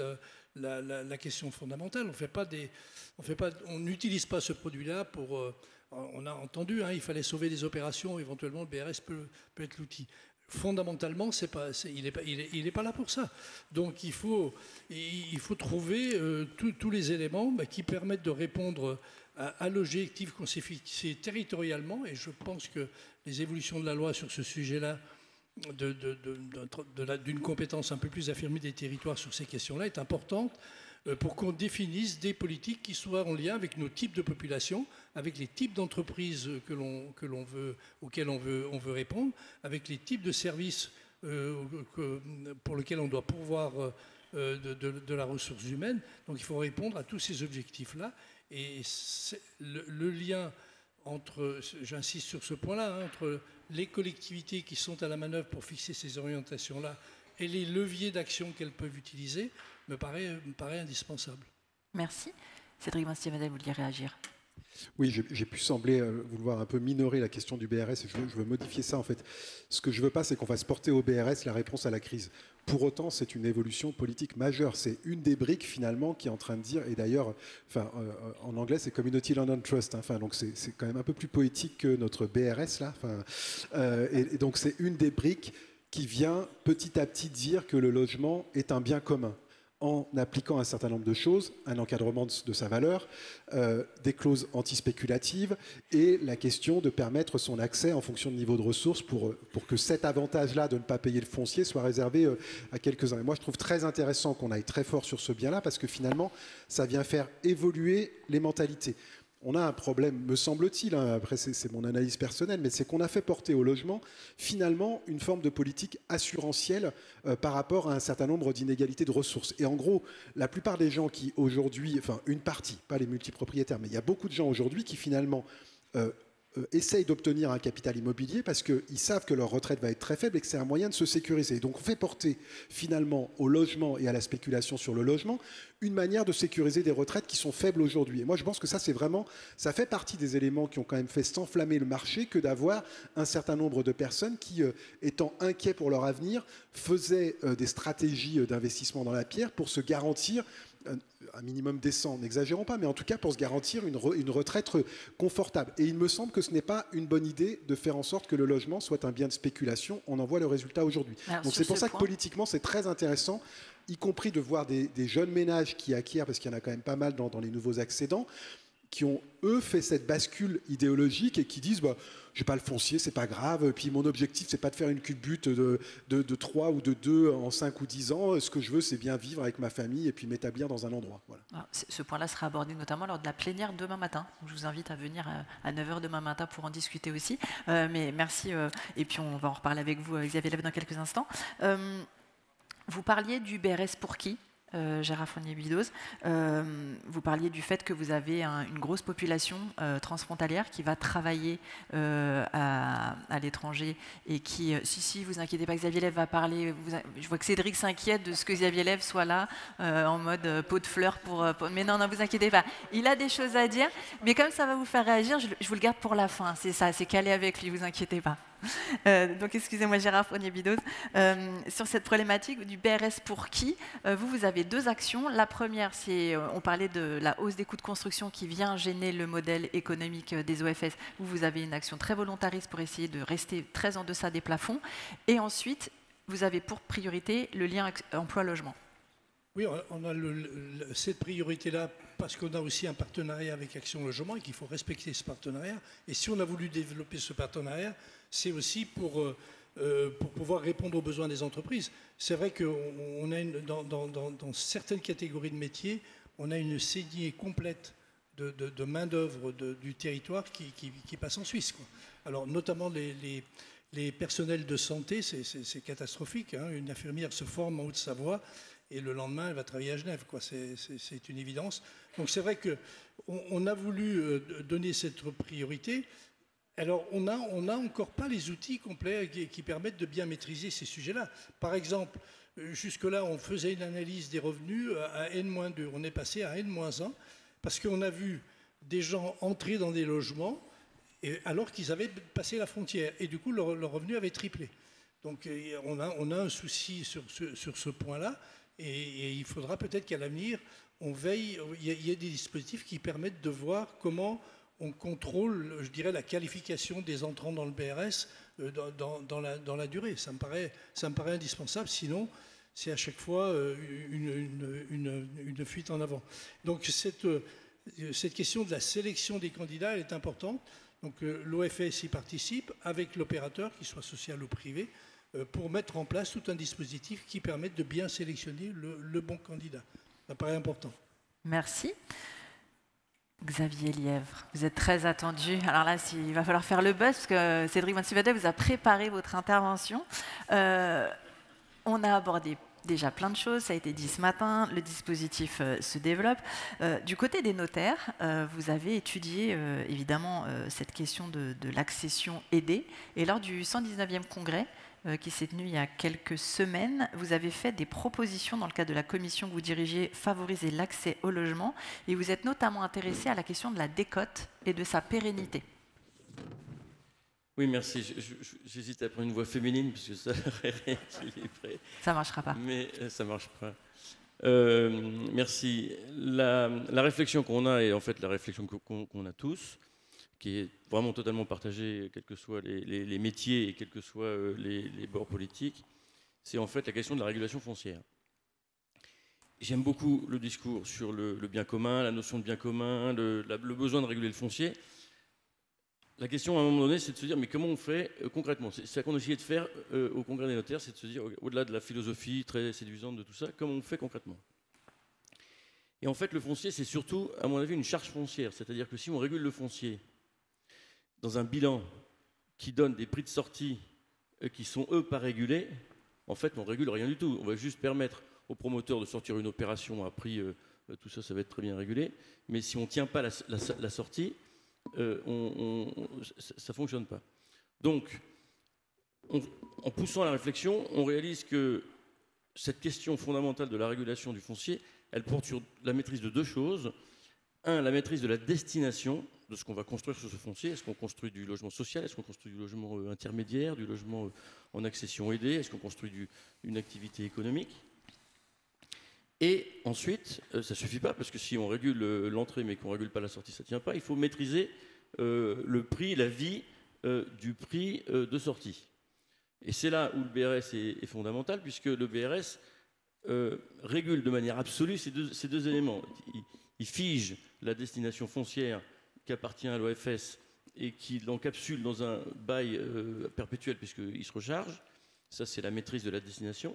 la question fondamentale. On n'utilise pas ce produit-là pour... on a entendu, il fallait sauver des opérations, éventuellement le BRS peut être l'outil. Fondamentalement, il n'est pas là pour ça. Donc il faut trouver tous les éléments qui permettent de répondre à l'objectif qu'on s'est fixé territorialement. Et je pense que les évolutions de la loi sur ce sujet-là, d'une compétence un peu plus affirmée des territoires sur ces questions-là, est importante pour qu'on définisse des politiques qui soient en lien avec nos types de population, avec les types d'entreprises auxquelles on veut répondre, avec les types de services pour lesquels on doit pourvoir de la ressource humaine. Donc il faut répondre à tous ces objectifs-là. Et le lien entre, j'insiste sur ce point-là, entre les collectivités qui sont à la manœuvre pour fixer ces orientations-là et les leviers d'action qu'elles peuvent utiliser me paraît indispensable. Merci. Cédric Vincier-Vadel, vous vouliez réagir? Oui, j'ai pu sembler vouloir un peu minorer la question du BRS et je veux modifier ça en fait. Ce que je ne veux pas, c'est qu'on fasse porter au BRS la réponse à la crise. Pour autant, c'est une évolution politique majeure. C'est une des briques finalement qui est en train de dire, et d'ailleurs, en anglais, c'est Community Land and Trust. Donc c'est quand même un peu plus poétique que notre BRS là. Et donc c'est une des briques qui vient petit à petit dire que le logement est un bien commun, en appliquant un certain nombre de choses, un encadrement de sa valeur, des clauses antispéculatives et la question de permettre son accès en fonction de niveau de ressources pour que cet avantage-là de ne pas payer le foncier soit réservé à quelques-uns. Et moi, je trouve très intéressant qu'on aille très fort sur ce bien-là parce que finalement, ça vient faire évoluer les mentalités. On a un problème, me semble-t-il, après c'est mon analyse personnelle, mais c'est qu'on a fait porter au logement, finalement, une forme de politique assurantielle par rapport à un certain nombre d'inégalités de ressources. Et en gros, la plupart des gens qui aujourd'hui, enfin une partie, pas les multipropriétaires, mais il y a beaucoup de gens aujourd'hui qui finalement essayent d'obtenir un capital immobilier parce qu'ils savent que leur retraite va être très faible et que c'est un moyen de se sécuriser. Donc on fait porter finalement au logement et à la spéculation sur le logement une manière de sécuriser des retraites qui sont faibles aujourd'hui. Et moi je pense que ça c'est vraiment, ça fait partie des éléments qui ont quand même fait s'enflammer le marché que d'avoir un certain nombre de personnes qui, étant inquiets pour leur avenir, faisaient des stratégies d'investissement dans la pierre pour se garantir un minimum décent, n'exagérons pas, mais en tout cas pour se garantir une retraite confortable. Et il me semble que ce n'est pas une bonne idée de faire en sorte que le logement soit un bien de spéculation. On en voit le résultat aujourd'hui. Donc c'est pour ça que politiquement, c'est très intéressant, y compris de voir des jeunes ménages qui acquièrent, parce qu'il y en a quand même pas mal dans les nouveaux accédants, qui ont, eux, fait cette bascule idéologique et qui disent bah, « j'ai pas le foncier, c'est pas grave, puis mon objectif, c'est pas de faire une culbute de 3 ou de 2 en 5 ou 10 ans, ce que je veux, c'est bien vivre avec ma famille et puis m'établir dans un endroit. » Voilà. Alors, ce point-là sera abordé notamment lors de la plénière demain matin. Donc, je vous invite à venir à 9h demain matin pour en discuter aussi. Mais merci, et puis on va en reparler avec vous, Xavier Lève, dans quelques instants. Vous parliez du BRS pour qui Gérard Fournier-Bidoz, vous parliez du fait que vous avez une grosse population transfrontalière qui va travailler à l'étranger et qui, si, vous inquiétez pas, Xavier Lève va parler, je vois que Cédric s'inquiète de ce que Xavier Lève soit là en mode pot de fleurs mais non, vous inquiétez pas, il a des choses à dire, mais comme ça va vous faire réagir, je vous le garde pour la fin, c'est ça, c'est calé avec lui, vous inquiétez pas. Donc excusez-moi Gérard Fournier-Bidoz, sur cette problématique du BRS pour qui, vous avez 2 actions. La première, c'est, on parlait de la hausse des coûts de construction qui vient gêner le modèle économique des OFS. Vous avez une action très volontariste pour essayer de rester très en deçà des plafonds. Et ensuite, vous avez pour priorité le lien emploi-logement. Oui, on a cette priorité-là parce qu'on a aussi un partenariat avec Action Logement et qu'il faut respecter ce partenariat. Et si on a voulu développer ce partenariat, c'est aussi pour pouvoir répondre aux besoins des entreprises. C'est vrai que dans certaines catégories de métiers, on a une saignée complète de main-d'œuvre du territoire qui passe en Suisse, quoi. Alors, notamment les personnels de santé, c'est catastrophique, hein. Une infirmière se forme en Haute-Savoie et le lendemain, elle va travailler à Genève, quoi. C'est une évidence. Donc, c'est vrai qu'on a voulu donner cette priorité. Alors, on n'a encore pas les outils complets qui permettent de bien maîtriser ces sujets-là. Par exemple, jusque-là, on faisait une analyse des revenus à N-2. On est passé à N-1 parce qu'on a vu des gens entrer dans des logements alors qu'ils avaient passé la frontière. Et du coup, leur revenu avait triplé. Donc, on a un souci sur ce point-là. Et il faudra peut-être qu'à l'avenir, on veille, il y ait des dispositifs qui permettent de voir comment on contrôle, je dirais, la qualification des entrants dans le BRS dans la durée. Ça me paraît indispensable, sinon c'est à chaque fois une fuite en avant. Donc cette question de la sélection des candidats, elle est importante. Donc l'OFS y participe avec l'opérateur, qu'il soit social ou privé, pour mettre en place tout un dispositif qui permette de bien sélectionner le bon candidat. Ça paraît important. Merci. Xavier Lièvre, vous êtes très attendu. Alors là, il va falloir faire le buzz parce que Cédric Vincent-Sivadel vous a préparé votre intervention. On a abordé déjà plein de choses, ça a été dit ce matin, le dispositif se développe. Du côté des notaires, vous avez étudié évidemment cette question de l'accession aidée. Et lors du 119e congrès, qui s'est tenu il y a quelques semaines, vous avez fait des propositions dans le cadre de la commission que vous dirigez, favoriser l'accès au logement, et vous êtes notamment intéressé à la question de la décote et de sa pérennité. Oui, merci. J'hésite à prendre une voix féminine, parce que ça aurait rééquilibré. Ça ne marchera pas. Mais ça ne marche pas. Merci. La réflexion qu'on a, et en fait la réflexion qu'on a tous, qui est vraiment totalement partagée, quels que soient les métiers et quels que soient les bords politiques, c'est en fait la question de la régulation foncière. J'aime beaucoup le discours sur le bien commun, la notion de bien commun, le besoin de réguler le foncier. La question, à un moment donné, c'est de se dire, mais comment on fait concrètement? C'est ce qu'on a essayé de faire au Congrès des notaires, c'est de se dire, au-delà de la philosophie très séduisante de tout ça, comment on fait concrètement? Et en fait, le foncier, c'est surtout, à mon avis, une charge foncière. C'est-à-dire que si on régule le foncier dans un bilan qui donne des prix de sortie qui sont, eux, pas régulés, en fait, on ne régule rien du tout. On va juste permettre aux promoteurs de sortir une opération à prix, tout ça, ça va être très bien régulé. Mais si on ne tient pas la sortie, ça ne fonctionne pas. Donc, en poussant la réflexion, on réalise que cette question fondamentale de la régulation du foncier, elle porte sur la maîtrise de 2 choses. Un, la maîtrise de la destination de ce qu'on va construire sur ce foncier. Est-ce qu'on construit du logement social? Est-ce qu'on construit du logement intermédiaire, du logement en accession aidée? Est-ce qu'on construit une activité économique? Et ensuite, ça ne suffit pas, parce que si on régule l'entrée mais qu'on ne régule pas la sortie, ça ne tient pas. Il faut maîtriser le prix, la vie du prix de sortie. Et c'est là où le BRS est fondamental, puisque le BRS régule de manière absolue ces deux éléments. Il fige la destination foncière qui appartient à l'OFS et qui l'encapsule dans un bail perpétuel, puisqu'il se recharge. Ça, c'est la maîtrise de la destination.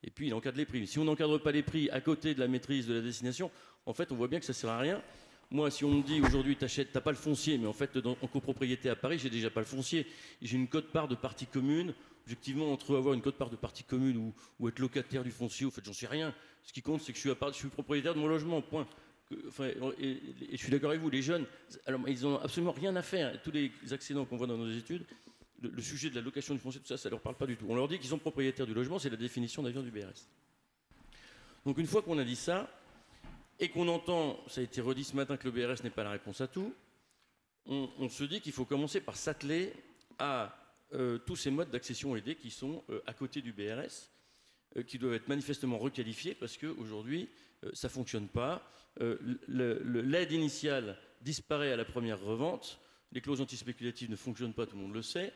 Et puis, il encadre les prix. Si on n'encadre pas les prix à côté de la maîtrise de la destination, en fait, on voit bien que ça ne sert à rien. Moi, si on me dit aujourd'hui, tu n'as pas le foncier, mais en fait, en copropriété à Paris, j'ai déjà pas le foncier. J'ai une quote-part de partie commune. Objectivement, entre avoir une quote-part de partie commune ou être locataire du foncier, en fait, j'en sais rien. Ce qui compte, c'est que je suis propriétaire de mon logement, point. Et je suis d'accord avec vous, les jeunes, alors, ils n'ont absolument rien à faire. Tous les accidents qu'on voit dans nos études, le sujet de la location du foncier, tout ça, ça ne leur parle pas du tout. On leur dit qu'ils sont propriétaires du logement, c'est la définition d'ailleurs du BRS. Donc une fois qu'on a dit ça, et qu'on entend, ça a été redit ce matin, que le BRS n'est pas la réponse à tout, on se dit qu'il faut commencer par s'atteler à tous ces modes d'accession aidée qui sont à côté du BRS, qui doivent être manifestement requalifiés, parce qu'aujourd'hui, ça ne fonctionne pas. L'aide initiale disparaît à la première revente. Les clauses antispéculatives ne fonctionnent pas, tout le monde le sait.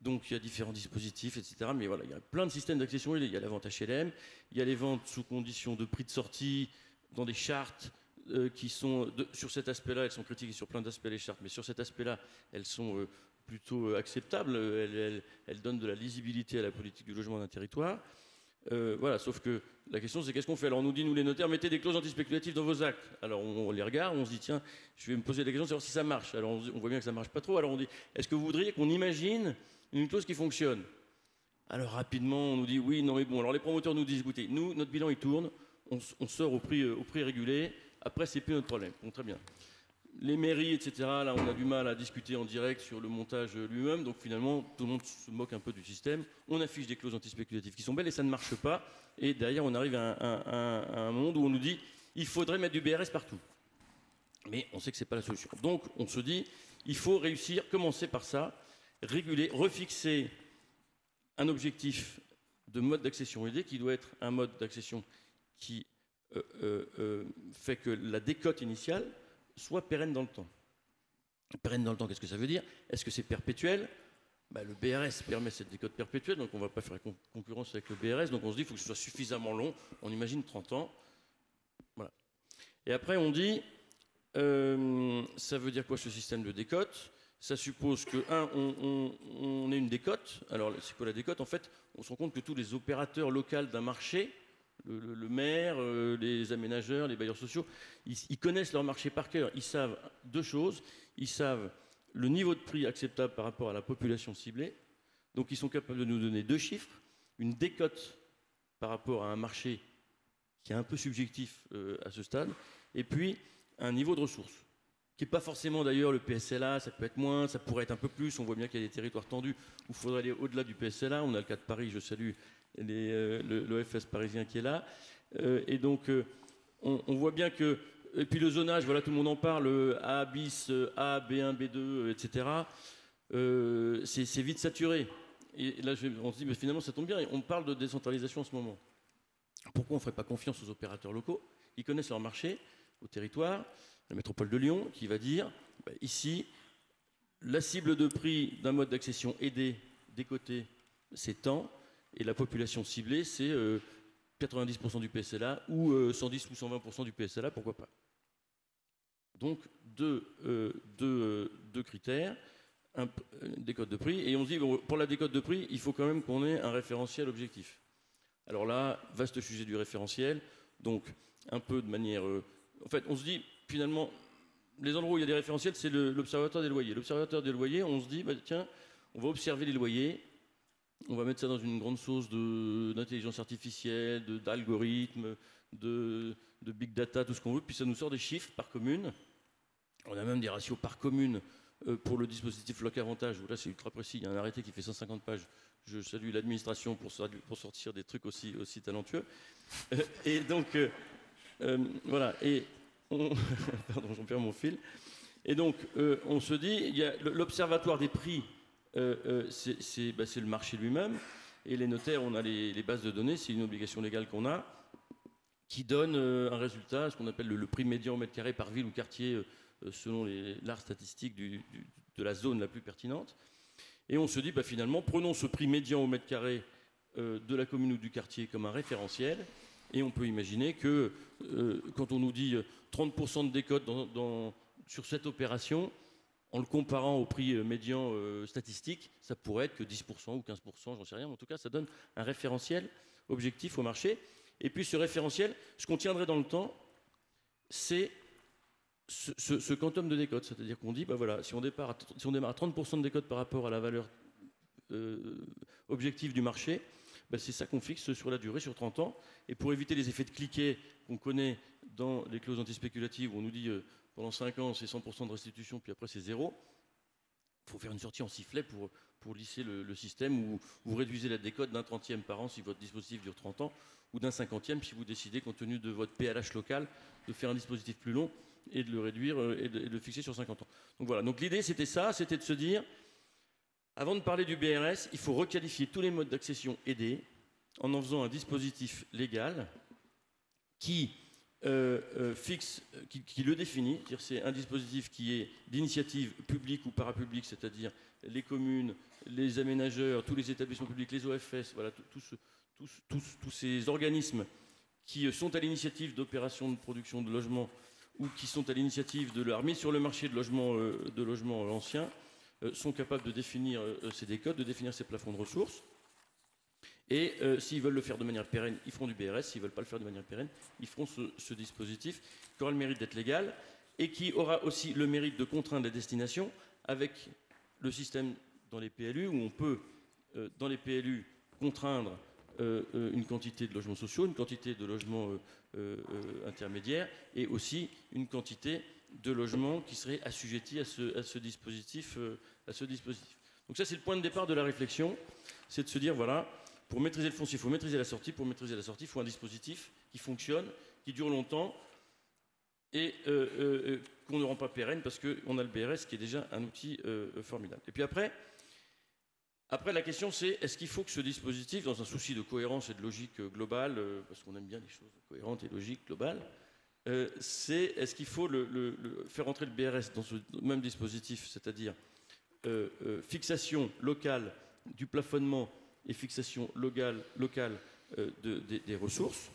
Donc il y a différents dispositifs, etc. Mais voilà, il y a plein de systèmes d'accession aidée. Il y a la vente HLM, il y a les ventes sous conditions de prix de sortie, dans des chartes qui sont, sur cet aspect-là, elles sont critiquées sur plein d'aspects les chartes, mais sur cet aspect-là, elles sont plutôt acceptables. Elles donnent de la lisibilité à la politique du logement d'un territoire. Voilà, sauf que la question c'est qu'est-ce qu'on fait? Alors on nous dit, nous les notaires, mettez des clauses antispéculatives dans vos actes. Alors on les regarde, on se dit tiens, je vais me poser la question de savoir si ça marche. Alors on voit bien que ça marche pas trop. Alors on dit, est-ce que vous voudriez qu'on imagine une clause qui fonctionne? Alors rapidement on nous dit oui, non mais bon. Alors les promoteurs nous disent écoutez, nous notre bilan il tourne, on sort au prix régulé. Après c'est plus notre problème. Bon, très bien. Les mairies, etc., là, on a du mal à discuter en direct sur le montage lui-même. Donc, finalement, tout le monde se moque un peu du système. On affiche des clauses antispéculatives qui sont belles et ça ne marche pas. Et derrière, on arrive à un monde où on nous dit il faudrait mettre du BRS partout. Mais on sait que ce n'est pas la solution. Donc, on se dit il faut réussir, commencer par ça, réguler, refixer un objectif de mode d'accession aidée qui doit être un mode d'accession qui fait que la décote initiale soit pérenne dans le temps. Pérenne dans le temps, qu'est-ce que ça veut dire? Est-ce que c'est perpétuel? Le BRS permet cette décote perpétuelle, donc on ne va pas faire la concurrence avec le BRS, donc on se dit qu'il faut que ce soit suffisamment long, on imagine 30 ans. Voilà. Et après on dit, ça veut dire quoi ce système de décote? Ça suppose que, on ait une décote. Alors c'est quoi la décote? En fait, on se rend compte que tous les opérateurs locaux d'un marché, le maire, les aménageurs, les bailleurs sociaux, ils connaissent leur marché par cœur. Ils savent deux choses. Ils savent le niveau de prix acceptable par rapport à la population ciblée. Donc ils sont capables de nous donner deux chiffres. Une décote par rapport à un marché qui est un peu subjectif à ce stade. Et puis un niveau de ressources, qui n'est pas forcément d'ailleurs le PSLA. Ça peut être moins, ça pourrait être un peu plus. On voit bien qu'il y a des territoires tendus où il faudrait aller au-delà du PSLA. On a le cas de Paris, je salue l'OFS parisien qui est là. Et donc, on voit bien que... Et puis le zonage, voilà, tout le monde en parle, A bis, A, B1, B2, etc. C'est vite saturé. Et là, on se dit, mais finalement, ça tombe bien. On parle de décentralisation en ce moment. Pourquoi on ne ferait pas confiance aux opérateurs locaux? Ils connaissent leur marché, au territoire. La métropole de Lyon qui va dire, ici, la cible de prix d'un mode d'accession aidé, décoté, c'est tant. Et la population ciblée, c'est 90% du PSLA ou 110 ou 120% du PSLA, pourquoi pas. Donc, deux critères, décote de prix. Et on se dit, bon, pour la décote de prix, il faut quand même qu'on ait un référentiel objectif. Alors là, vaste sujet du référentiel. Donc, un peu de manière... en fait, on se dit, finalement, les endroits où il y a des référentiels, c'est l'observatoire des loyers. L'observatoire des loyers, on se dit, tiens, on va observer les loyers. On va mettre ça dans une grande sauce d'intelligence artificielle, d'algorithmes, de big data, tout ce qu'on veut, puis ça nous sort des chiffres par commune. On a même des ratios par commune pour le dispositif Loc-Avantage, où là c'est ultra précis, il y a un arrêté qui fait 150 pages. Je salue l'administration pour sortir des trucs aussi talentueux. Et donc, voilà, et pardon, j'en perds mon fil. Et donc, on se dit, il y a l'observatoire des prix, c'est le marché lui-même, et les notaires, on a les bases de données, c'est une obligation légale qu'on a, qui donne un résultat, ce qu'on appelle le prix médian au mètre carré par ville ou quartier, selon l'art statistique de la zone la plus pertinente. Et on se dit, bah, finalement, prenons ce prix médian au mètre carré de la commune ou du quartier comme un référentiel, et on peut imaginer que quand on nous dit 30% de décote sur cette opération, en le comparant au prix médian statistique, ça pourrait être que 10% ou 15%, j'en sais rien, mais en tout cas, ça donne un référentiel objectif au marché. Et puis ce référentiel, ce qu'on tiendrait dans le temps, c'est ce quantum de décote. C'est-à-dire qu'on dit, bah voilà, si on démarre à 30% de décote par rapport à la valeur objective du marché, bah c'est ça qu'on fixe sur la durée, sur 30 ans. Et pour éviter les effets de cliquet qu'on connaît dans les clauses antispéculatives, où on nous dit pendant 5 ans c'est 100% de restitution, puis après c'est 0, il faut faire une sortie en sifflet pour lisser le système, où vous réduisez la décote d'un 30e par an si votre dispositif dure 30 ans, ou d'un 50e si vous décidez, compte tenu de votre PLH local, de faire un dispositif plus long et de le réduire et de le fixer sur 50 ans. Donc voilà, donc l'idée c'était ça, c'était de se dire, avant de parler du BRS, il faut requalifier tous les modes d'accession aidés en faisant un dispositif légal qui fixe, qui le définit, c'est-à-dire c'est un dispositif qui est d'initiative publique ou parapublique, c'est-à-dire les communes, les aménageurs, tous les établissements publics, les OFS, voilà, tous ces organismes qui sont à l'initiative d'opérations de production de logements ou qui sont à l'initiative de leur mise sur le marché de logements anciens, sont capables de définir ces décotes, de définir ces plafonds de ressources. Et s'ils veulent le faire de manière pérenne, ils feront du BRS. S'ils ne veulent pas le faire de manière pérenne, ils feront ce dispositif qui aura le mérite d'être légal et qui aura aussi le mérite de contraindre la destination avec le système dans les PLU, où on peut, dans les PLU, contraindre une quantité de logements sociaux, une quantité de logements intermédiaires et aussi une quantité de logements qui seraient assujettis à ce dispositif. Donc ça, c'est le point de départ de la réflexion, c'est de se dire, voilà, pour maîtriser le foncier, il faut maîtriser la sortie. Pour maîtriser la sortie, il faut un dispositif qui fonctionne, qui dure longtemps et qu'on ne rend pas pérenne parce qu'on a le BRS qui est déjà un outil formidable. Et puis après, la question c'est, est-ce qu'il faut que ce dispositif, dans un souci de cohérence et de logique globale, parce qu'on aime bien les choses cohérentes et logiques globales, est-ce qu'il faut faire entrer le BRS dans ce même dispositif, c'est-à-dire fixation locale du plafonnement et fixation locale des ressources.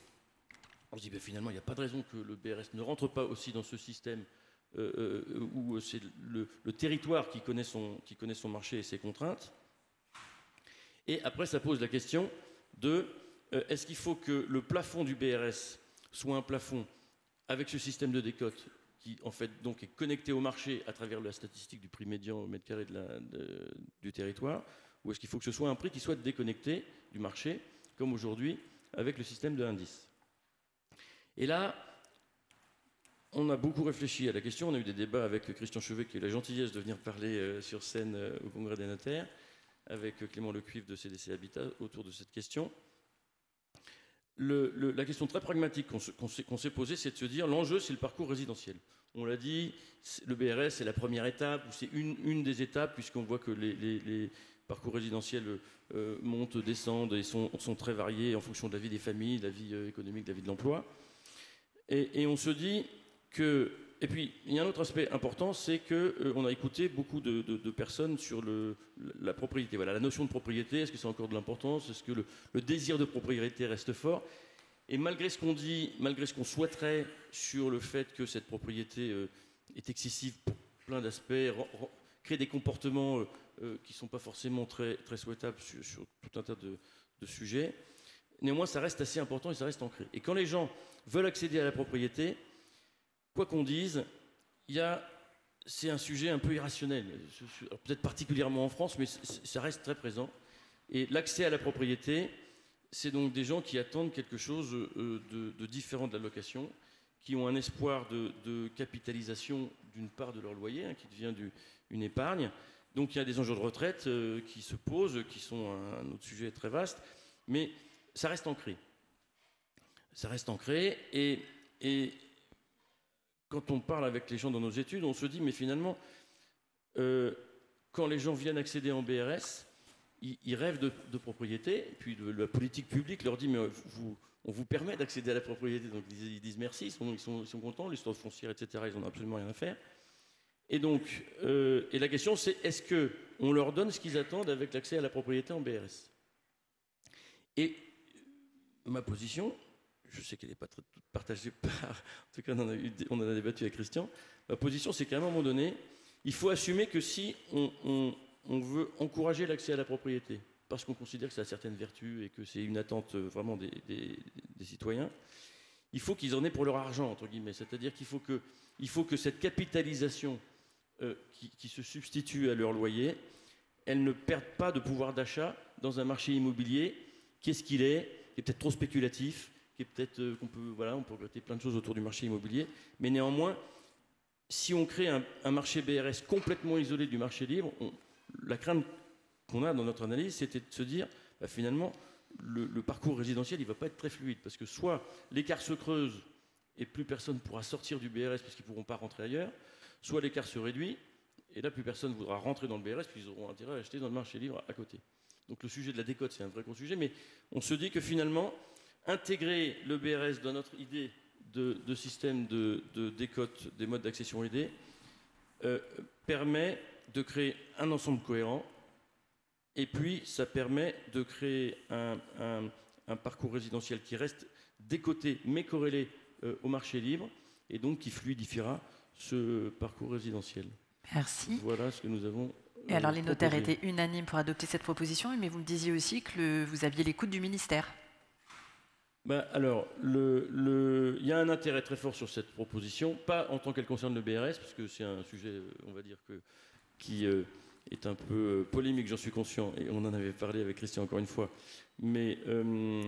On se dit, ben, finalement, il n'y a pas de raison que le BRS ne rentre pas aussi dans ce système où c'est le territoire qui connaît son marché et ses contraintes. Et après, ça pose la question de est-ce qu'il faut que le plafond du BRS soit un plafond avec ce système de décote qui, en fait, donc est connecté au marché à travers la statistique du prix médian au mètre carré du territoire, ou est-ce qu'il faut que ce soit un prix qui soit déconnecté du marché, comme aujourd'hui, avec le système de indice? Et là, on a beaucoup réfléchi à la question. On a eu des débats avec Christian Chevet, qui a eu la gentillesse de venir parler sur scène au Congrès des notaires, avec Clément Lecuivre de CDC Habitat autour de cette question. La question très pragmatique qu'on s'est posée, c'est de se dire, l'enjeu, c'est le parcours résidentiel. On l'a dit, le BRS, c'est la première étape, ou c'est une des étapes, puisqu'on voit que les parcours résidentiels montent, descendent et sont très variés en fonction de la vie des familles, de la vie économique, de la vie de l'emploi. Et on se dit que... Et puis, il y a un autre aspect important, c'est qu'on a écouté beaucoup de personnes sur la propriété. Voilà, la notion de propriété, est-ce que c'est encore de l'importance? Est-ce que le désir de propriété reste fort? Et malgré ce qu'on dit, malgré ce qu'on souhaiterait sur le fait que cette propriété est excessive pour plein d'aspects, crée des comportements qui ne sont pas forcément très, très souhaitables sur tout un tas de sujets, néanmoins, ça reste assez important et ça reste ancré. Et quand les gens veulent accéder à la propriété, quoi qu'on dise, c'est un sujet un peu irrationnel, peut-être particulièrement en France, mais ça reste très présent. Et l'accès à la propriété, c'est donc des gens qui attendent quelque chose de différent de la location, qui ont un espoir de capitalisation d'une part de leur loyer, qui devient une épargne. Donc il y a des enjeux de retraite qui se posent, qui sont un autre sujet très vaste, mais ça reste ancré. Ça reste ancré et quand on parle avec les gens dans nos études, on se dit, mais finalement, quand les gens viennent accéder en BRS, ils rêvent de propriété, et puis la politique publique leur dit, mais on vous permet d'accéder à la propriété. Donc ils disent merci, ils sont contents, les stores foncières, etc., ils n'ont absolument rien à faire. Et donc, et la question c'est, est-ce qu'on leur donne ce qu'ils attendent avec l'accès à la propriété en BRS? Et ma position, je sais qu'elle n'est pas toute partagée par... En tout cas, on en a débattu avec Christian. Ma position, c'est qu'à un moment donné, il faut assumer que si on veut encourager l'accès à la propriété, parce qu'on considère que ça a certaines vertus et que c'est une attente vraiment des citoyens, il faut qu'ils en aient pour leur argent, entre guillemets. C'est-à-dire qu'il faut que cette capitalisation qui se substitue à leur loyer, elle ne perde pas de pouvoir d'achat dans un marché immobilier qui est peut-être trop spéculatif, qui est peut-être on peut regretter plein de choses autour du marché immobilier, mais néanmoins, si on crée un marché BRS complètement isolé du marché libre, la crainte qu'on a dans notre analyse, c'était de se dire, finalement, le parcours résidentiel, il ne va pas être très fluide, parce que soit l'écart se creuse et plus personne ne pourra sortir du BRS parce qu'ils ne pourront pas rentrer ailleurs, soit l'écart se réduit, et là, plus personne ne voudra rentrer dans le BRS, puis ils auront intérêt à acheter dans le marché libre à côté. Donc le sujet de la décote, c'est un vrai gros sujet, mais on se dit que finalement, intégrer le BRS dans notre idée de système de décote des modes d'accession aidés permet de créer un ensemble cohérent, et puis ça permet de créer un parcours résidentiel qui reste décoté mais corrélé au marché libre, et donc qui fluidifiera ce parcours résidentiel. Merci. Voilà ce que nous avons et alors les notaires étaient unanimes pour adopter cette proposition, mais vous me disiez aussi que vous aviez l'écoute du ministère. Alors, il y a un intérêt très fort sur cette proposition, pas en tant qu'elle concerne le BRS, parce que c'est un sujet, on va dire, qui est un peu polémique, j'en suis conscient, et on en avait parlé avec Christian encore une fois. Mais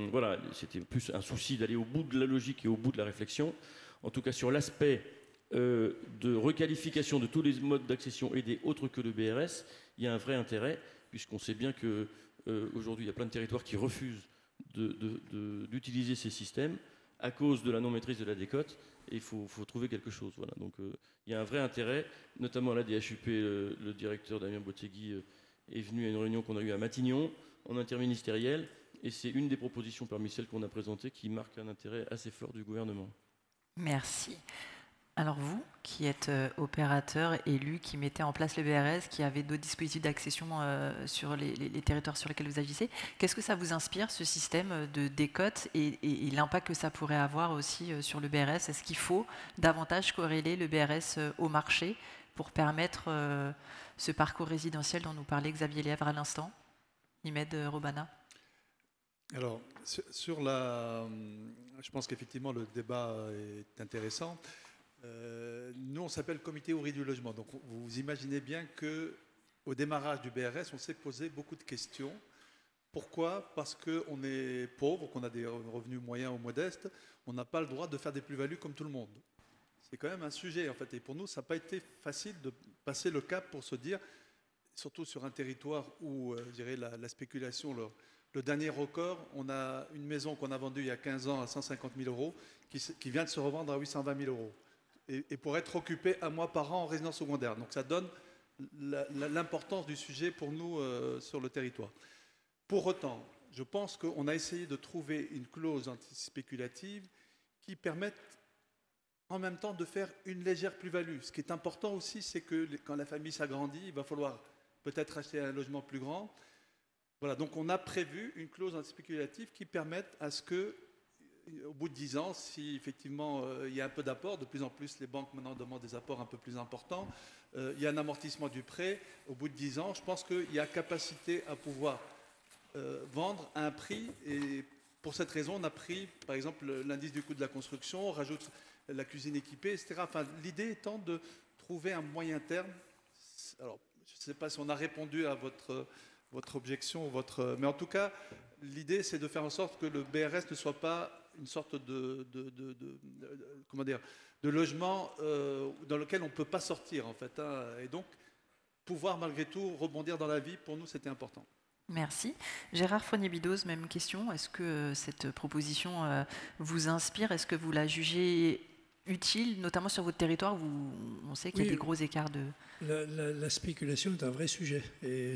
voilà, c'était plus un souci d'aller au bout de la logique et au bout de la réflexion. En tout cas, sur l'aspect de requalification de tous les modes d'accession aidés autres que le BRS, il y a un vrai intérêt, puisqu'on sait bien qu'aujourd'hui, il y a plein de territoires qui refusent d'utiliser ces systèmes à cause de la non-maîtrise de la décote, et il faut trouver quelque chose. Voilà. Donc il y a un vrai intérêt, notamment à la DHUP, le directeur Damien Bottegui est venu à une réunion qu'on a eue à Matignon, en interministériel, et c'est une des propositions parmi celles qu'on a présentées qui marque un intérêt assez fort du gouvernement. Merci. Alors vous, qui êtes opérateur, élu, qui mettez en place le BRS, qui avez d'autres dispositifs d'accession sur les territoires sur lesquels vous agissez, qu'est-ce que ça vous inspire, ce système de décote et l'impact que ça pourrait avoir aussi sur le BRS? Est-ce qu'il faut davantage corréler le BRS au marché pour permettre ce parcours résidentiel dont nous parlait Xavier Lièvre à l'instant? Imed Robana. Alors, je pense qu'effectivement le débat est intéressant. Nous, on s'appelle Comité ouvrier du logement. Donc, vous imaginez bien qu'au démarrage du BRS, on s'est posé beaucoup de questions. Pourquoi? Parce qu'on est pauvre, qu'on a des revenus moyens ou modestes, on n'a pas le droit de faire des plus-values comme tout le monde. C'est quand même un sujet, en fait. Et pour nous, ça n'a pas été facile de passer le cap pour se dire, surtout sur un territoire où, je dirais, la spéculation, le dernier record, on a une maison qu'on a vendue il y a 15 ans à 150 000 euros qui vient de se revendre à 820 000 euros. Et pour être occupé un mois par an en résidence secondaire. Donc ça donne l'importance du sujet pour nous sur le territoire. Pour autant, je pense qu'on a essayé de trouver une clause anti-spéculative qui permette en même temps de faire une légère plus-value. Ce qui est important aussi, c'est que quand la famille s'agrandit, il va falloir peut-être acheter un logement plus grand. Voilà, donc on a prévu une clause anti-spéculative qui permette à ce que, au bout de 10 ans, si effectivement il y a un peu d'apport, de plus en plus les banques maintenant demandent des apports un peu plus importants, il y a un amortissement du prêt, au bout de 10 ans, je pense qu'il y a capacité à pouvoir vendre à un prix, et pour cette raison, on a pris par exemple l'indice du coût de la construction, on rajoute la cuisine équipée, etc. Enfin, l'idée étant de trouver un moyen terme. Alors, je ne sais pas si on a répondu à votre objection, mais en tout cas, l'idée, c'est de faire en sorte que le BRS ne soit pas une sorte de logement dans lequel on ne peut pas sortir, en fait. Hein. Et donc, pouvoir malgré tout rebondir dans la vie, pour nous, c'était important. Merci. Gérard Fournier-Bidos, même question. Est-ce que cette proposition vous inspire? Est-ce que vous la jugez utile, notamment sur votre territoire où on sait qu'il y a des gros écarts de... La spéculation est un vrai sujet. Et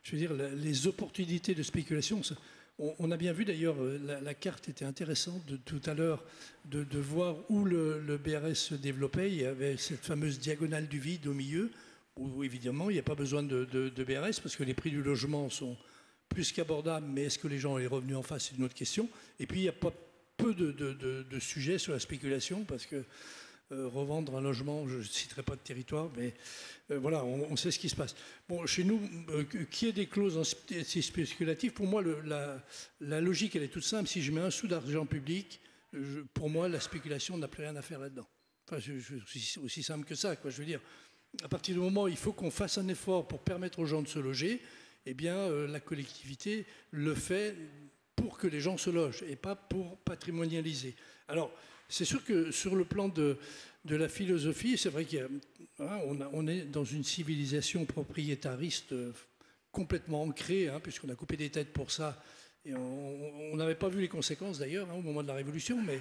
je veux dire, les opportunités de spéculation, On a bien vu d'ailleurs, la carte était intéressante de tout à l'heure, de voir où le BRS se développait. Il y avait cette fameuse diagonale du vide au milieu, où évidemment il n'y a pas besoin de BRS parce que les prix du logement sont plus qu'abordables, mais est-ce que les gens ont les revenus en face, c'est une autre question. Et puis il n'y a pas peu de sujets sur la spéculation parce que revendre un logement, je ne citerai pas de territoire, mais voilà, on sait ce qui se passe. Bon, chez nous, qu'il y ait des clauses spéculatives, pour moi, la logique, elle est toute simple. Si je mets un sou d'argent public, pour moi, la spéculation n'a plus rien à faire là-dedans. Enfin, c'est aussi simple que ça, quoi. Je veux dire, à partir du moment où il faut qu'on fasse un effort pour permettre aux gens de se loger, eh bien, la collectivité le fait pour que les gens se logent et pas pour patrimonialiser. Alors, c'est sûr que sur le plan de la philosophie, c'est vrai qu'on est dans une civilisation propriétariste complètement ancrée, puisqu'on a coupé des têtes pour ça. Et on n'avait pas vu les conséquences d'ailleurs au moment de la Révolution, mais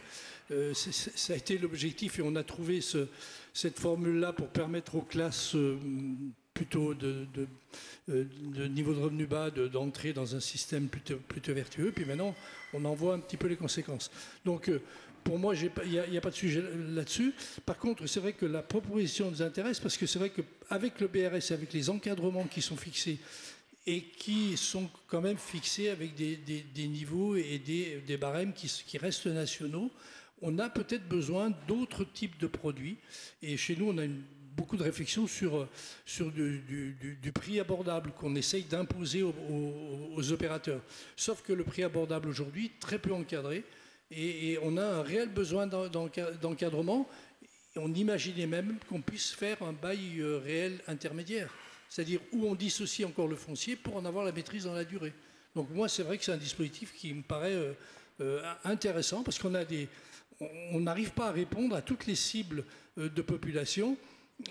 ça a été l'objectif et on a trouvé cette formule-là pour permettre aux classes plutôt de niveau de revenu bas d'entrer dans un système plutôt vertueux. Puis maintenant, on en voit un petit peu les conséquences. Donc, pour moi, il n'y a pas de sujet là-dessus. Par contre, c'est vrai que la proposition nous intéresse parce que c'est vrai qu'avec le BRS, avec les encadrements qui sont fixés et qui sont quand même fixés avec des niveaux et des barèmes qui restent nationaux, on a peut-être besoin d'autres types de produits. Et chez nous, on a beaucoup de réflexions sur du prix abordable qu'on essaye d'imposer aux opérateurs. Sauf que le prix abordable aujourd'hui, très peu encadré, et on a un réel besoin d'encadrement. On imaginait même qu'on puisse faire un bail réel intermédiaire, c'est-à-dire où on dissocie encore le foncier pour en avoir la maîtrise dans la durée. Donc moi, c'est vrai que c'est un dispositif qui me paraît intéressant parce on n'arrive pas à répondre à toutes les cibles de population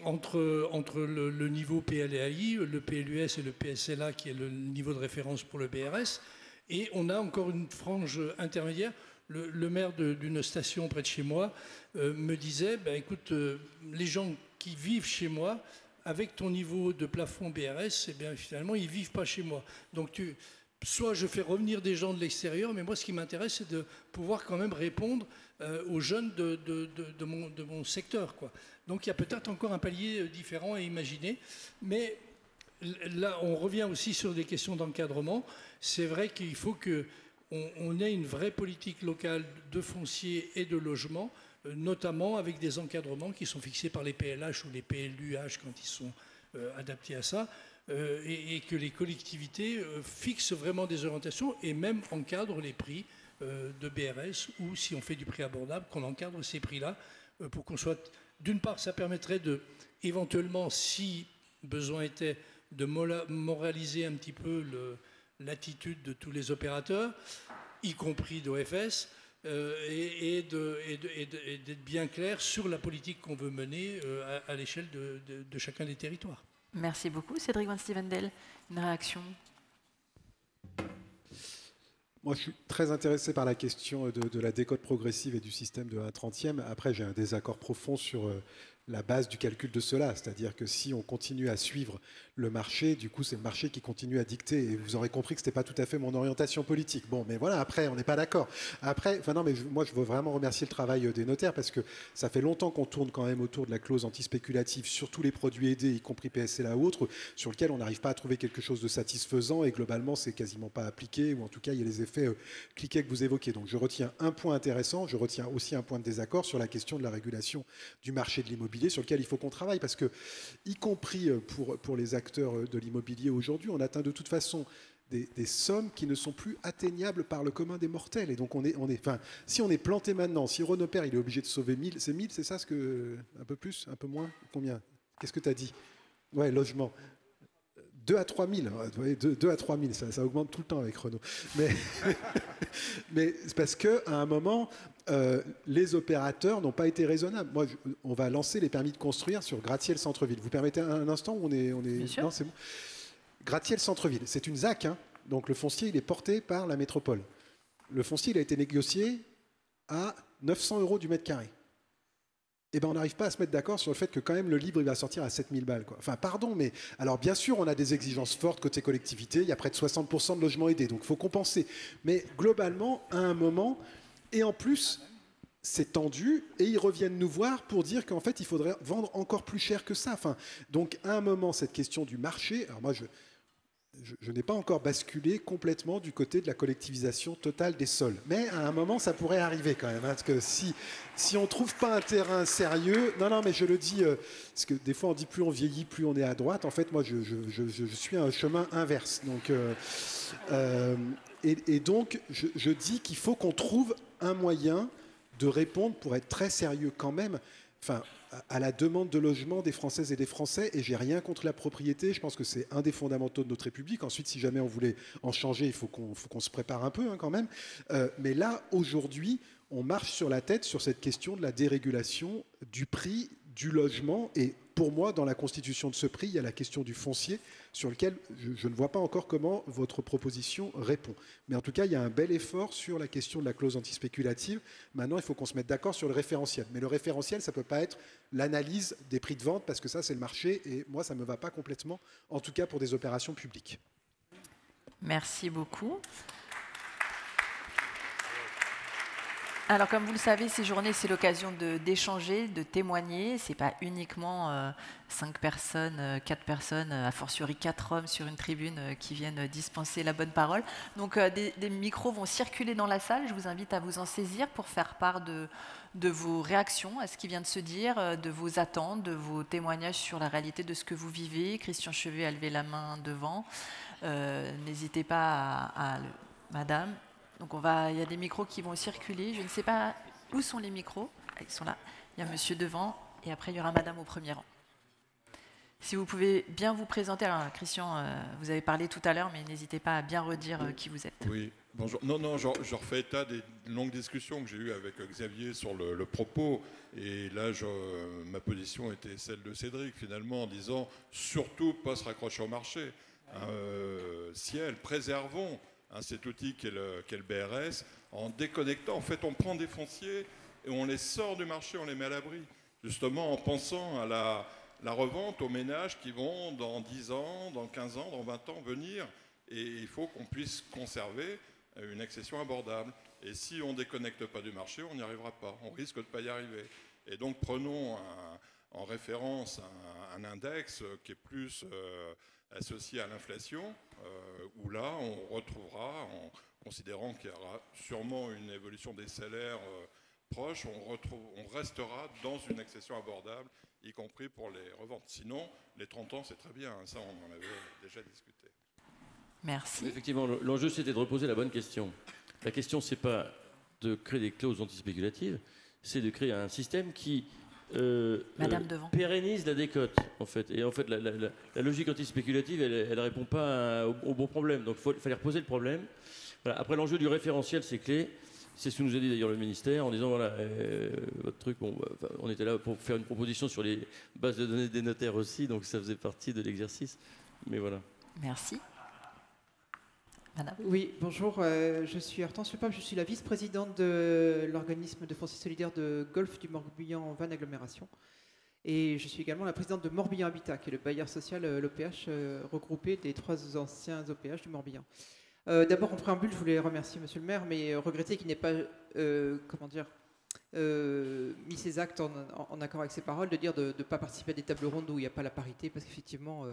entre le niveau PLAI, le PLUS et le PSLA, qui est le niveau de référence pour le BRS, et on a encore une frange intermédiaire. Le maire d'une station près de chez moi me disait, écoute, les gens qui vivent chez moi, avec ton niveau de plafond BRS, eh bien, finalement, ils ne vivent pas chez moi. Donc, soit je fais revenir des gens de l'extérieur, mais moi, ce qui m'intéresse, c'est de pouvoir quand même répondre aux jeunes de mon secteur, quoi. Donc, il y a peut-être encore un palier différent à imaginer. Mais là, on revient aussi sur des questions d'encadrement. C'est vrai qu'il faut qu'on ait une vraie politique locale de foncier et de logement, notamment avec des encadrements qui sont fixés par les PLH ou les PLUH quand ils sont adaptés à ça, et que les collectivités fixent vraiment des orientations et même encadrent les prix de BRS, ou si on fait du prix abordable, qu'on encadre ces prix-là pour qu'on soit... D'une part, ça permettrait éventuellement, si besoin était, de moraliser un petit peu l'attitude de tous les opérateurs, y compris d'OFS, et d'être bien clair sur la politique qu'on veut mener à l'échelle de chacun des territoires. Merci beaucoup. Cédric Van Stevendel, une réaction? Moi, je suis très intéressé par la question de la décote progressive et du système de 1/30e. Après, j'ai un désaccord profond sur la base du calcul de cela. C'est-à-dire que si on continue à suivre le marché, du coup, c'est le marché qui continue à dicter. Et vous aurez compris que ce n'était pas tout à fait mon orientation politique. Bon, mais voilà, après, on n'est pas d'accord. Après, non, mais moi, je veux vraiment remercier le travail des notaires parce que ça fait longtemps qu'on tourne quand même autour de la clause antispéculative sur tous les produits aidés, y compris PSLA ou autres, sur lequel on n'arrive pas à trouver quelque chose de satisfaisant et globalement, c'est quasiment pas appliqué, ou en tout cas, il y a les effets cliquets que vous évoquez. Donc, je retiens un point intéressant, je retiens aussi un point de désaccord sur la question de la régulation du marché de l'immobilier, sur lequel il faut qu'on travaille, parce que, y compris pour les acteurs de l'immobilier aujourd'hui, on atteint de toute façon des sommes qui ne sont plus atteignables par le commun des mortels. Et donc, si on est planté maintenant, si Renaud Père, il est obligé de sauver 1000, c'est 1000, c'est ça, un peu plus, un peu moins, combien? Qu'est-ce que tu as dit? Ouais, logement. 2 à 3 000, 2 à 3 000, ça augmente tout le temps avec Renault. Mais c'est parce qu'à un moment, les opérateurs n'ont pas été raisonnables. Moi, on va lancer les permis de construire sur Gratiel Centre-Ville. Vous permettez un instant où on est... Bien sûr. Non, c'est bon. Gratiel Centre-Ville, c'est une ZAC, hein, donc le foncier, il est porté par la métropole. Le foncier, il a été négocié à 900 € du mètre carré. eh ben on n'arrive pas à se mettre d'accord sur le fait que quand même le libre il va sortir à 7000 balles, quoi. Enfin, pardon, mais alors bien sûr, on a des exigences fortes côté collectivité. Il y a près de 60% de logements aidés, donc il faut compenser. Mais globalement, à un moment, et en plus, c'est tendu, et ils reviennent nous voir pour dire qu'en fait, il faudrait vendre encore plus cher que ça. Enfin, donc à un moment, cette question du marché, alors moi, je n'ai pas encore basculé complètement du côté de la collectivisation totale des sols. Mais à un moment, ça pourrait arriver quand même. Hein, parce que si on ne trouve pas un terrain sérieux... Non, mais je le dis, parce que des fois on dit plus on vieillit, plus on est à droite. En fait, moi, je suis à un chemin inverse. Donc, et donc, je dis qu'il faut qu'on trouve un moyen de répondre pour être très sérieux quand même. Enfin, à la demande de logement des Françaises et des Français, et j'ai rien contre la propriété, je pense que c'est un des fondamentaux de notre République. Ensuite, si jamais on voulait en changer, il faut qu'on se prépare un peu hein, quand même. Mais là, aujourd'hui, on marche sur la tête sur cette question de la dérégulation du prix du logement. Et pour moi, dans la constitution de ce prix, il y a la question du foncier, sur lequel je ne vois pas encore comment votre proposition répond. Mais en tout cas, il y a un bel effort sur la question de la clause antispéculative. Maintenant, il faut qu'on se mette d'accord sur le référentiel. Mais le référentiel, ça ne peut pas être l'analyse des prix de vente, parce que ça, c'est le marché. Et moi, ça ne me va pas complètement, en tout cas pour des opérations publiques. Merci beaucoup. Alors, comme vous le savez, ces journées, c'est l'occasion d'échanger, de témoigner. Ce n'est pas uniquement 5 personnes, 4 personnes, a fortiori 4 hommes sur une tribune qui viennent dispenser la bonne parole. Donc, des micros vont circuler dans la salle. Je vous invite à vous en saisir pour faire part de vos réactions à ce qui vient de se dire, de vos attentes, de vos témoignages sur la réalité de ce que vous vivez. Christian Chevet a levé la main devant. N'hésitez pas Madame. Donc il y a des micros qui vont circuler. Je ne sais pas où sont les micros. Ils sont là. Il y a monsieur devant et après il y aura madame au premier rang. Si vous pouvez bien vous présenter. Alors Christian, vous avez parlé tout à l'heure, mais n'hésitez pas à bien redire qui vous êtes. Oui, bonjour. Non, je refais état des longues discussions que j'ai eues avec Xavier sur le propos. Et là, ma position était celle de Cédric, finalement, en disant surtout pas se raccrocher au marché. Ciel, préservons cet outil qu'est le BRS, en déconnectant. En fait, on prend des fonciers et on les sort du marché, on les met à l'abri. Justement, en pensant à la revente aux ménages qui vont dans 10 ans, dans 15 ans, dans 20 ans venir. Et il faut qu'on puisse conserver une accession abordable. Et si on ne déconnecte pas du marché, on n'y arrivera pas. On risque de ne pas y arriver. Et donc, prenons en référence un index qui est plus associé à l'inflation, où là, on retrouvera, en considérant qu'il y aura sûrement une évolution des salaires proche, on restera dans une accession abordable, y compris pour les reventes. Sinon, les 30 ans, c'est très bien. Ça, on en avait déjà discuté. Merci. Effectivement, l'enjeu, c'était de reposer la bonne question. La question, c'est pas de créer des clauses antispéculatives, c'est de créer un système qui pérennise la décote, en fait. Et en fait, la logique antispéculative, elle répond pas au bon problème. Donc, il fallait reposer le problème. Voilà. Après, l'enjeu du référentiel, c'est clé. C'est ce que nous a dit d'ailleurs le ministère, en disant, voilà, votre truc, on était là pour faire une proposition sur les bases de données des notaires aussi, donc ça faisait partie de l'exercice. Mais voilà. Merci. Madame. Oui, bonjour, je suis Hortense Lepable, je suis la vice-présidente de l'organisme de foncier solidaire de Golfe du Morbihan Vannes Agglomération. Et je suis également la présidente de Morbihan Habitat, qui est le bailleur social, l'OPH, regroupé des 3 anciens OPH du Morbihan. D'abord, en préambule, je voulais remercier monsieur le maire, mais regretter qu'il n'ait pas mis ses actes en accord avec ses paroles, de dire de ne pas participer à des tables rondes où il n'y a pas la parité, parce qu'effectivement...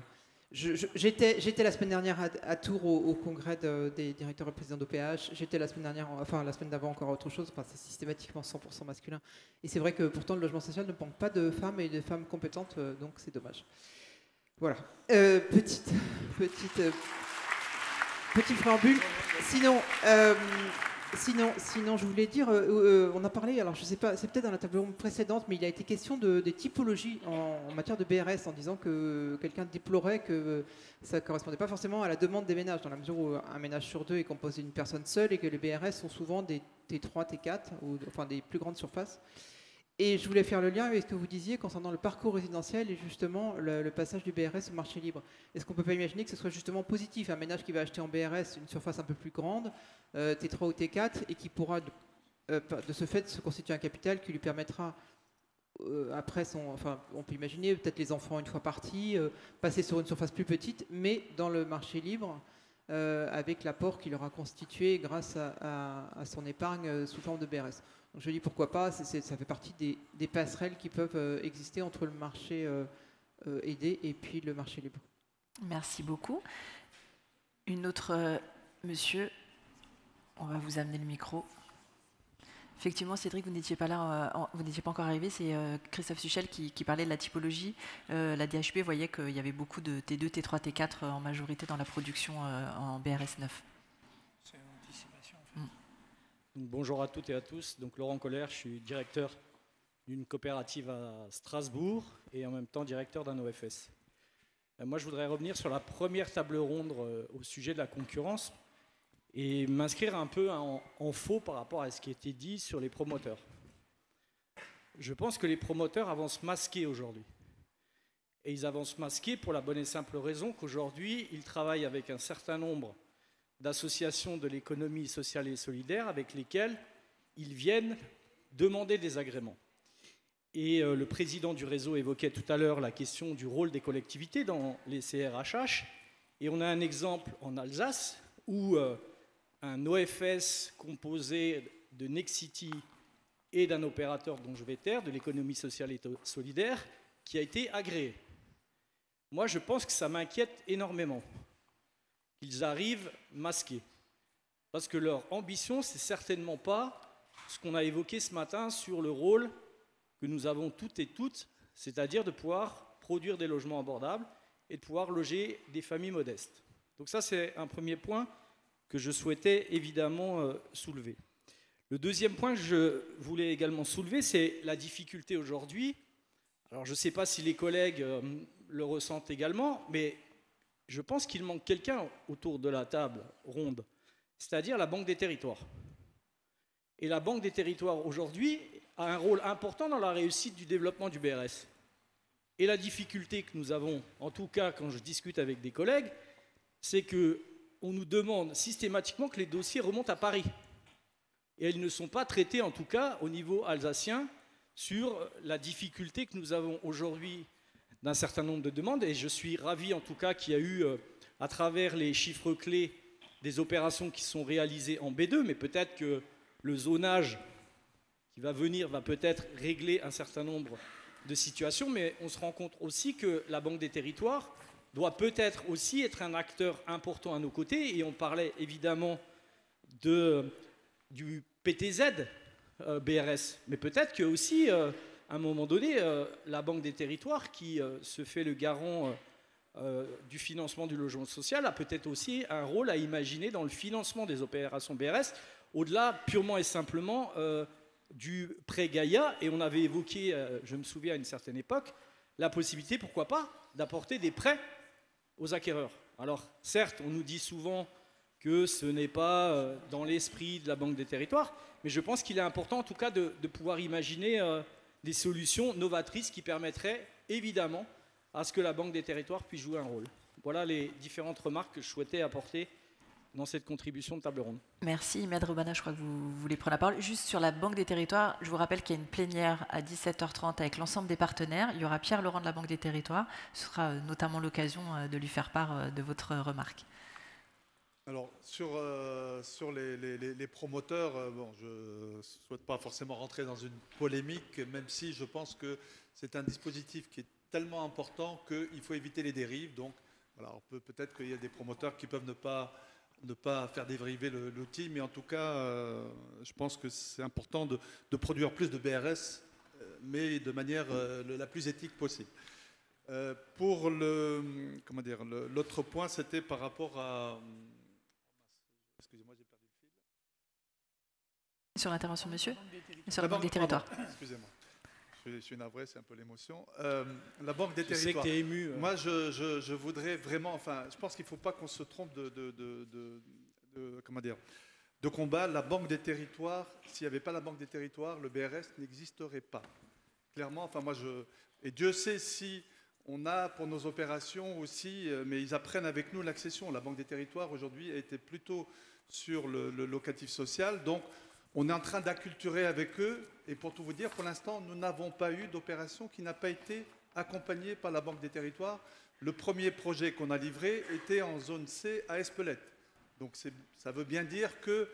J'étais la semaine dernière à Tours au congrès des directeurs et présidents d'OPH. J'étais la semaine d'avant encore à autre chose. Enfin, c'est systématiquement 100% masculin. Et c'est vrai que pourtant le logement social ne manque pas de femmes et de femmes compétentes, donc c'est dommage. Voilà. Petit préambule. Sinon, je voulais dire, on a parlé, alors je ne sais pas, c'est peut-être dans la table ronde précédente, mais il a été question des typologies en matière de BRS, en disant que quelqu'un déplorait que ça ne correspondait pas forcément à la demande des ménages, dans la mesure où un ménage sur 2 est composé d'une personne seule et que les BRS sont souvent des T3, T4, enfin des plus grandes surfaces. Et je voulais faire le lien avec ce que vous disiez concernant le parcours résidentiel et justement le passage du BRS au marché libre. Est-ce qu'on ne peut pas imaginer que ce soit justement positif, un ménage qui va acheter en BRS une surface un peu plus grande, T3 ou T4, et qui pourra de ce fait se constituer un capital qui lui permettra après, on peut imaginer peut-être les enfants une fois partis, passer sur une surface plus petite, mais dans le marché libre, avec l'apport qu'il aura constitué grâce à son épargne sous forme de BRS. Donc je dis pourquoi pas, ça fait partie des passerelles qui peuvent exister entre le marché aidé et puis le marché libre. Merci beaucoup. Une autre, monsieur, on va vous amener le micro. Effectivement, Cédric, vous n'étiez pas là, vous n'étiez pas encore arrivé. C'est Christophe Suchel qui parlait de la typologie. La DHB voyait qu'il y avait beaucoup de T2, T3, T4 en majorité dans la production en BRS 9. C'est une anticipation, en fait. Donc, bonjour à toutes et à tous. Donc, Laurent Colère, je suis directeur d'une coopérative à Strasbourg et en même temps directeur d'un OFS. Moi, je voudrais revenir sur la première table ronde au sujet de la concurrence et m'inscrire un peu en faux par rapport à ce qui a été dit sur les promoteurs. Je pense que les promoteurs avancent masqués aujourd'hui. Et ils avancent masqués pour la bonne et simple raison qu'aujourd'hui, ils travaillent avec un certain nombre d'associations de l'économie sociale et solidaire avec lesquelles ils viennent demander des agréments. Et le président du réseau évoquait tout à l'heure la question du rôle des collectivités dans les CRHH. Et on a un exemple en Alsace où un OFS composé de Nexity et d'un opérateur dont je vais taire, de l'économie sociale et solidaire, qui a été agréé. Moi, je pense que ça m'inquiète énormément qu'ils arrivent masqués. Parce que leur ambition, c'est certainement pas ce qu'on a évoqué ce matin sur le rôle que nous avons toutes et toutes, c'est-à-dire de pouvoir produire des logements abordables et de pouvoir loger des familles modestes. Donc ça, c'est un premier point que je souhaitais évidemment soulever. Le deuxième point que je voulais également soulever, c'est la difficulté aujourd'hui. Alors je ne sais pas si les collègues le ressentent également, mais je pense qu'il manque quelqu'un autour de la table ronde, c'est-à-dire la Banque des Territoires. Et la Banque des Territoires aujourd'hui a un rôle important dans la réussite du développement du BRS. Et la difficulté que nous avons, en tout cas quand je discute avec des collègues, c'est qu'on nous demande systématiquement que les dossiers remontent à Paris. Et ils ne sont pas traités, en tout cas au niveau alsacien, sur la difficulté que nous avons aujourd'hui d'un certain nombre de demandes. Et je suis ravi, en tout cas, qu'il y a eu, à travers les chiffres clés, des opérations qui sont réalisées en B2, mais peut-être que le zonage qui va venir va peut-être régler un certain nombre de situations, mais on se rend compte aussi que la Banque des Territoires doit peut-être aussi être un acteur important à nos côtés, et on parlait évidemment du PTZ BRS, mais peut-être que aussi, à un moment donné, la Banque des Territoires, qui se fait le garant du financement du logement social, a peut-être aussi un rôle à imaginer dans le financement des opérations BRS, au-delà purement et simplement du prêt Gaïa. Et on avait évoqué, je me souviens à une certaine époque, la possibilité, pourquoi pas, d'apporter des prêts aux acquéreurs. Alors certes, on nous dit souvent que ce n'est pas dans l'esprit de la Banque des Territoires, mais je pense qu'il est important en tout cas de pouvoir imaginer des solutions novatrices qui permettraient évidemment à ce que la Banque des Territoires puisse jouer un rôle. Voilà les différentes remarques que je souhaitais apporter dans cette contribution de table ronde. Merci. Maître Urbana, je crois que vous voulez prendre la parole. Juste sur la Banque des Territoires, je vous rappelle qu'il y a une plénière à 17h30 avec l'ensemble des partenaires. Il y aura Pierre Laurent de la Banque des Territoires. Ce sera notamment l'occasion de lui faire part de votre remarque. Alors, sur les promoteurs, bon, je ne souhaite pas forcément rentrer dans une polémique, même si je pense que c'est un dispositif qui est tellement important qu'il faut éviter les dérives. Donc, voilà, peut-être qu'il y a des promoteurs qui peuvent ne pas faire dériver l'outil, mais en tout cas, je pense que c'est important de produire plus de BRS, mais de manière la plus éthique possible. Pour l'autre point, c'était par rapport à... Excusez-moi, j'ai perdu le fil. Sur l'intervention de monsieur, sur la Banque des Territoires. Excusez-moi. Je suis navré, c'est un peu l'émotion. La Banque des Territoires. Je sais que tu es ému. Moi, je voudrais vraiment... Enfin, je pense qu'il ne faut pas qu'on se trompe de combat. La Banque des Territoires, s'il n'y avait pas la Banque des Territoires, le BRS n'existerait pas. Clairement, enfin, et Dieu sait si on a pour nos opérations aussi, mais ils apprennent avec nous l'accession. La Banque des Territoires, aujourd'hui, était plutôt sur le locatif social. Donc, On est en train d'acculturer avec eux, et pour tout vous dire, pour l'instant, nous n'avons pas eu d'opération qui n'a pas été accompagnée par la Banque des Territoires. Le premier projet qu'on a livré était en zone C à Espelette. Donc ça veut bien dire que,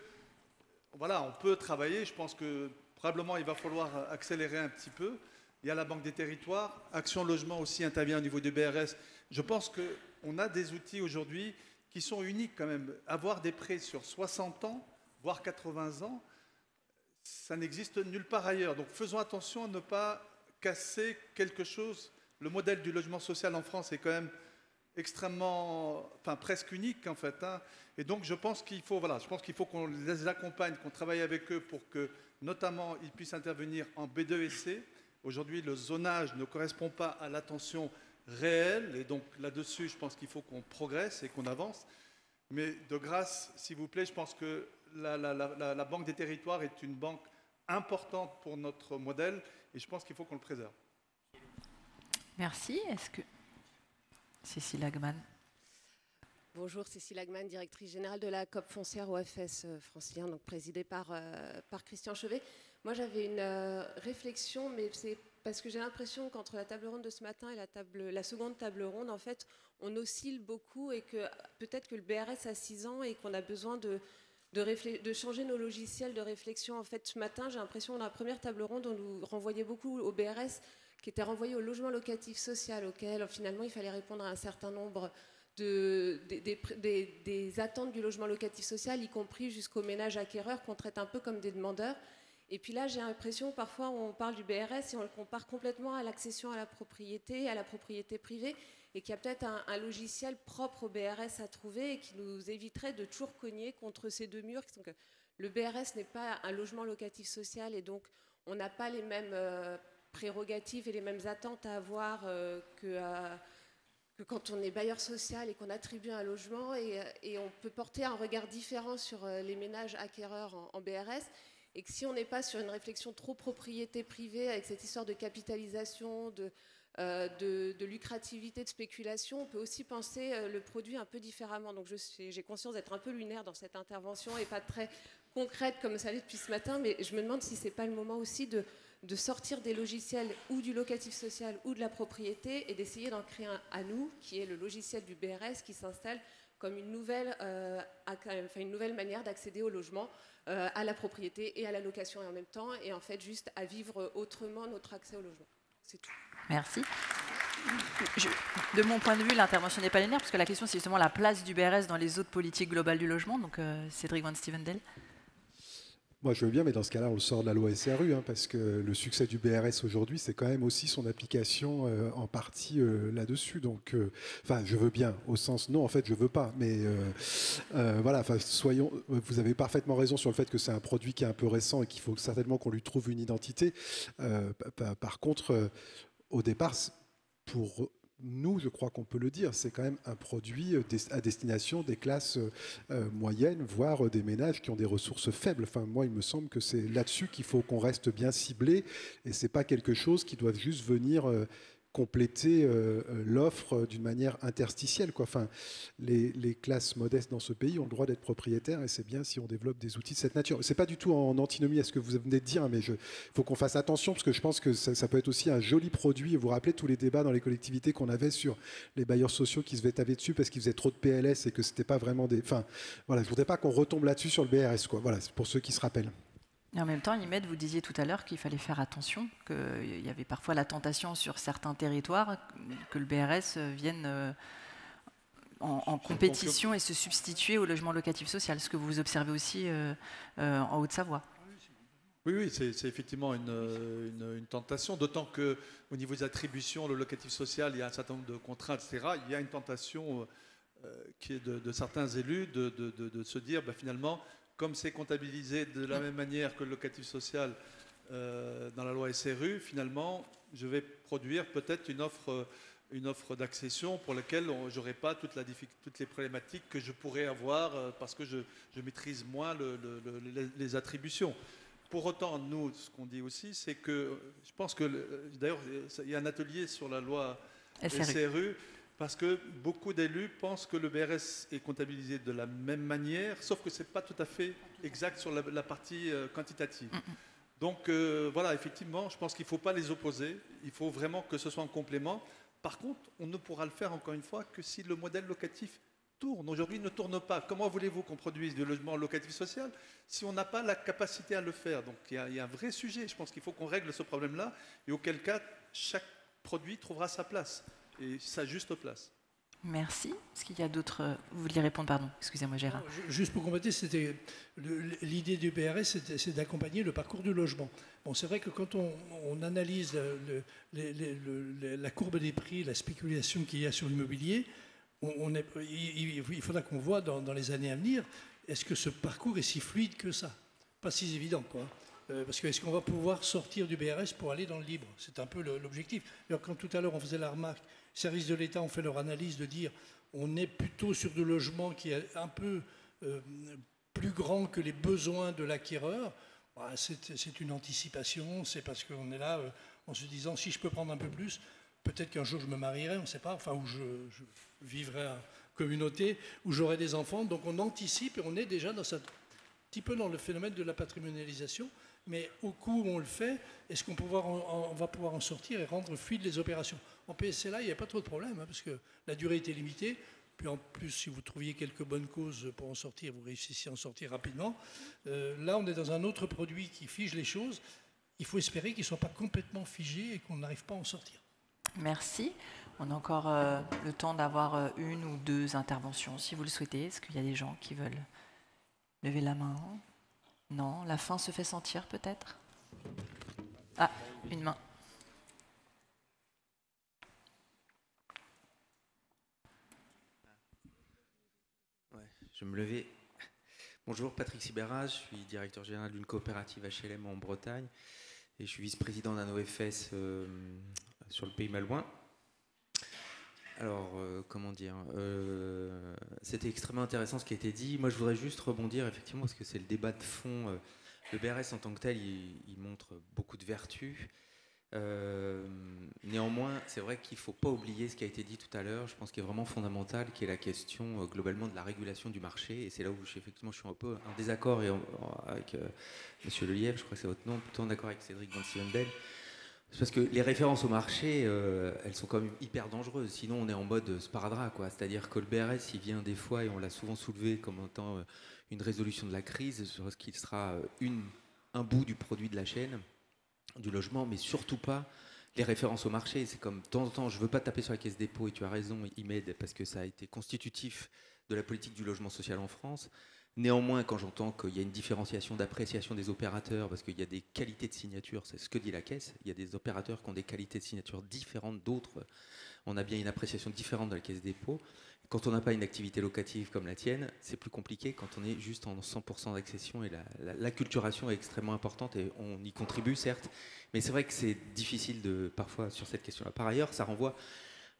voilà, on peut travailler. Je pense que probablement il va falloir accélérer un petit peu. Il y a la Banque des Territoires. Action Logement aussi intervient au niveau du BRS. Je pense qu'on a des outils aujourd'hui qui sont uniques quand même. Avoir des prêts sur 60 ans, voire 80 ans, ça n'existe nulle part ailleurs. Donc faisons attention à ne pas casser quelque chose. Le modèle du logement social en France est quand même extrêmement, enfin presque unique en fait. Et donc je pense qu'il faut, voilà, qu'on les accompagne, qu'on travaille avec eux pour que notamment ils puissent intervenir en B2 et C. Aujourd'hui, le zonage ne correspond pas à l'attention réelle. Et donc là-dessus, je pense qu'il faut qu'on progresse et qu'on avance. Mais de grâce, s'il vous plaît, je pense que la Banque des Territoires est une banque importante pour notre modèle et je pense qu'il faut qu'on le préserve. Merci. Est-ce que Cécile Lagman? Bonjour, Cécile Lagman, directrice générale de la COP foncière OFS francilien, donc présidée par Christian Chevet. Moi, j'avais une réflexion, mais c'est parce que j'ai l'impression qu'entre la table ronde de ce matin et la seconde table ronde, en fait, on oscille beaucoup et que peut-être que le BRS a 6 ans et qu'on a besoin de changer nos logiciels de réflexion. En fait, ce matin, j'ai l'impression, dans la première table ronde, on nous renvoyait beaucoup au BRS, qui était renvoyé au logement locatif social, auquel finalement il fallait répondre à un certain nombre des attentes du logement locatif social, y compris jusqu'aux ménages acquéreurs qu'on traite un peu comme des demandeurs. Et puis là, j'ai l'impression, parfois, on parle du BRS et on le compare complètement à l'accession à la propriété privée, et qu'il y a peut-être un logiciel propre au BRS à trouver et qui nous éviterait de toujours cogner contre ces deux murs. Donc, le BRS n'est pas un logement locatif social et donc on n'a pas les mêmes prérogatives et les mêmes attentes à avoir que quand on est bailleur social et qu'on attribue un logement, et on peut porter un regard différent sur les ménages acquéreurs en BRS, et que si on n'est pas sur une réflexion trop propriété privée avec cette histoire de capitalisation, de lucrativité, de spéculation, on peut aussi penser le produit un peu différemment. Donc j'ai conscience d'être un peu lunaire dans cette intervention et pas très concrète comme ça l'est depuis ce matin, mais je me demande si c'est pas le moment aussi de sortir des logiciels ou du locatif social ou de la propriété et d'essayer d'en créer un à nous, qui est le logiciel du BRS, qui s'installe comme une nouvelle manière d'accéder au logement, à la propriété et à la location et en même temps, et en fait juste à vivre autrement notre accès au logement. C'est tout. Merci. De mon point de vue, l'intervention n'est pas linéaire, parce que la question, c'est justement la place du BRS dans les autres politiques globales du logement. Donc, Cédric Van Stevendel. Moi, je veux bien, mais dans ce cas-là, on le sort de la loi SRU, parce que le succès du BRS aujourd'hui, c'est quand même aussi son application en partie là-dessus. Donc, je veux bien, au sens, non, en fait, je veux pas. Mais voilà, vous avez parfaitement raison sur le fait que c'est un produit qui est un peu récent et qu'il faut certainement qu'on lui trouve une identité. Par contre, au départ, pour nous, je crois qu'on peut le dire, c'est quand même un produit à destination des classes moyennes, voire des ménages qui ont des ressources faibles. Enfin, moi, il me semble que c'est là-dessus qu'il faut qu'on reste bien ciblé, et c'est pas quelque chose qui doit juste venir compléter l'offre d'une manière interstitielle, quoi. Enfin, les classes modestes dans ce pays ont le droit d'être propriétaires, et c'est bien si on développe des outils de cette nature. C'est pas du tout en antinomie à ce que vous venez de dire, mais il faut qu'on fasse attention, parce que je pense que ça peut être aussi un joli produit. Vous vous rappelez tous les débats dans les collectivités qu'on avait sur les bailleurs sociaux qui se faisaient taper dessus parce qu'ils faisaient trop de PLS et que c'était pas vraiment des... Enfin, voilà, je voudrais pas qu'on retombe là-dessus sur le BRS, quoi. Voilà, c'est pour ceux qui se rappellent. Et en même temps, Imed, vous disiez tout à l'heure qu'il fallait faire attention, qu'il y avait parfois la tentation sur certains territoires que le BRS vienne en compétition et se substituer au logement locatif social, ce que vous observez aussi en Haute-Savoie. Oui, c'est effectivement une tentation, d'autant qu'au niveau des attributions, le locatif social, il y a un certain nombre de contraintes, etc. Il y a une tentation qui est de certains élus de se dire, finalement, comme c'est comptabilisé de la même manière que le locatif social dans la loi SRU, finalement, je vais produire peut-être une offre d'accession pour laquelle je n'aurai pas toutes les problématiques que je pourrais avoir parce que je maîtrise moins les attributions. Pour autant, nous, ce qu'on dit aussi, c'est que je pense que, d'ailleurs, il y a un atelier sur la loi SRU. Parce que beaucoup d'élus pensent que le BRS est comptabilisé de la même manière, sauf que ce n'est pas tout à fait exact sur la partie quantitative. Donc voilà, effectivement, je pense qu'il ne faut pas les opposer. Il faut vraiment que ce soit en complément. Par contre, on ne pourra le faire, encore une fois, que si le modèle locatif tourne. Aujourd'hui, il ne tourne pas. Comment voulez-vous qu'on produise du logement locatif social si on n'a pas la capacité à le faire? Donc il y a un vrai sujet. Je pense qu'il faut qu'on règle ce problème-là. Et auquel cas, chaque produit trouvera sa place et sa juste place. Merci. Est-ce qu'il y a d'autres... Vous vouliez répondre, pardon. Excusez-moi, Gérard. Juste pour compléter, l'idée du BRS, c'est d'accompagner le parcours du logement. Bon, c'est vrai que quand on analyse la courbe des prix, la spéculation qu'il y a sur l'immobilier, il faudra qu'on voit dans les années à venir, est-ce que ce parcours est si fluide que ça? Pas si évident, quoi. Parce que est-ce qu'on va pouvoir sortir du BRS pour aller dans le libre? C'est un peu l'objectif. Alors, quand tout à l'heure on faisait la remarque, les services de l'État ont fait leur analyse de dire on est plutôt sur du logement qui est un peu plus grand que les besoins de l'acquéreur. Bah, c'est une anticipation, c'est parce qu'on est là en se disant si je peux prendre un peu plus, peut-être qu'un jour je me marierai, on ne sait pas, enfin où je vivrai en communauté, où j'aurai des enfants. Donc on anticipe et on est déjà un petit peu dans le phénomène de la patrimonialisation. Mais au coup où on le fait, est-ce qu'on va pouvoir en sortir et rendre fluides les opérations? En PSCLA, il n'y a pas trop de problème, hein, parce que la durée était limitée. Puis en plus, si vous trouviez quelques bonnes causes pour en sortir, vous réussissiez à en sortir rapidement. Là, on est dans un autre produit qui fige les choses. Il faut espérer qu'il ne soit pas complètement figé et qu'on n'arrive pas à en sortir. Merci. On a encore le temps d'avoir une ou deux interventions, si vous le souhaitez. Est-ce qu'il y a des gens qui veulent lever la main? Non, la faim se fait sentir peut-être? Ah, une main. Ouais, je vais me lever. Bonjour, Patrick Sibéras, je suis directeur général d'une coopérative HLM en Bretagne et je suis vice-président d'un OFS sur le Pays Malouin. Alors, comment dire, c'était extrêmement intéressant ce qui a été dit. Moi, je voudrais juste rebondir, effectivement, parce que c'est le débat de fond. Le BRS en tant que tel, il montre beaucoup de vertus. Néanmoins, c'est vrai qu'il ne faut pas oublier ce qui a été dit tout à l'heure, je pense qu'il est vraiment fondamental, qui est la question globalement de la régulation du marché. Et c'est là où effectivement je suis un peu en désaccord avec Monsieur Lelièvre, je crois que c'est votre nom, plutôt en accord avec Cédric Van Sivendel. C'est parce que les références au marché, elles sont quand même hyper dangereuses. Sinon, on est en mode sparadrap, quoi. C'est-à-dire que le BRS, il vient des fois, et on l'a souvent soulevé comme étant une résolution de la crise, sur ce qu'il sera un bout du produit de la chaîne, du logement, mais surtout pas les références au marché. C'est comme, de temps en temps, je ne veux pas taper sur la Caisse des dépôts, et tu as raison, Imed, parce que ça a été constitutif de la politique du logement social en France. Néanmoins, quand j'entends qu'il y a une différenciation d'appréciation des opérateurs, parce qu'il y a des qualités de signature, c'est ce que dit la Caisse, il y a des opérateurs qui ont des qualités de signature différentes d'autres. On a bien une appréciation différente de la Caisse des dépôts. Quand on n'a pas une activité locative comme la tienne, c'est plus compliqué quand on est juste en 100% d'accession et l'acculturation est extrêmement importante et on y contribue, certes. Mais c'est vrai que c'est difficile parfois sur cette question-là. Par ailleurs, ça renvoie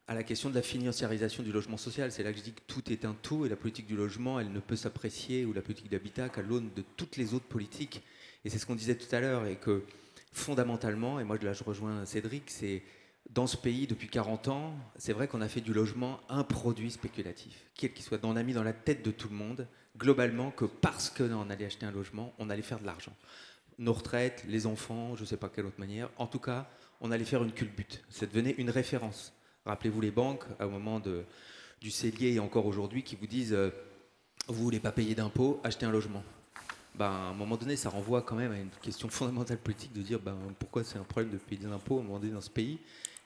à la question de la financiarisation du logement social. C'est là que je dis que tout est un tout et la politique du logement, elle ne peut s'apprécier, ou la politique d'habitat, qu'à l'aune de toutes les autres politiques. Et c'est ce qu'on disait tout à l'heure, et que fondamentalement, et moi là je rejoins Cédric, c'est dans ce pays depuis 40 ans, c'est vrai qu'on a fait du logement un produit spéculatif, quel qu'il soit. On a mis dans la tête de tout le monde, globalement, que parce qu'on allait acheter un logement, on allait faire de l'argent. Nos retraites, les enfants, je ne sais pas quelle autre manière, en tout cas, on allait faire une culbute. Ça devenait une référence. Rappelez-vous les banques, au moment du cellier et encore aujourd'hui, qui vous disent vous ne voulez pas payer d'impôts, achetez un logement. À un moment donné, ça renvoie quand même à une question fondamentale politique de dire pourquoi c'est un problème de payer des impôts à un moment donné dans ce pays.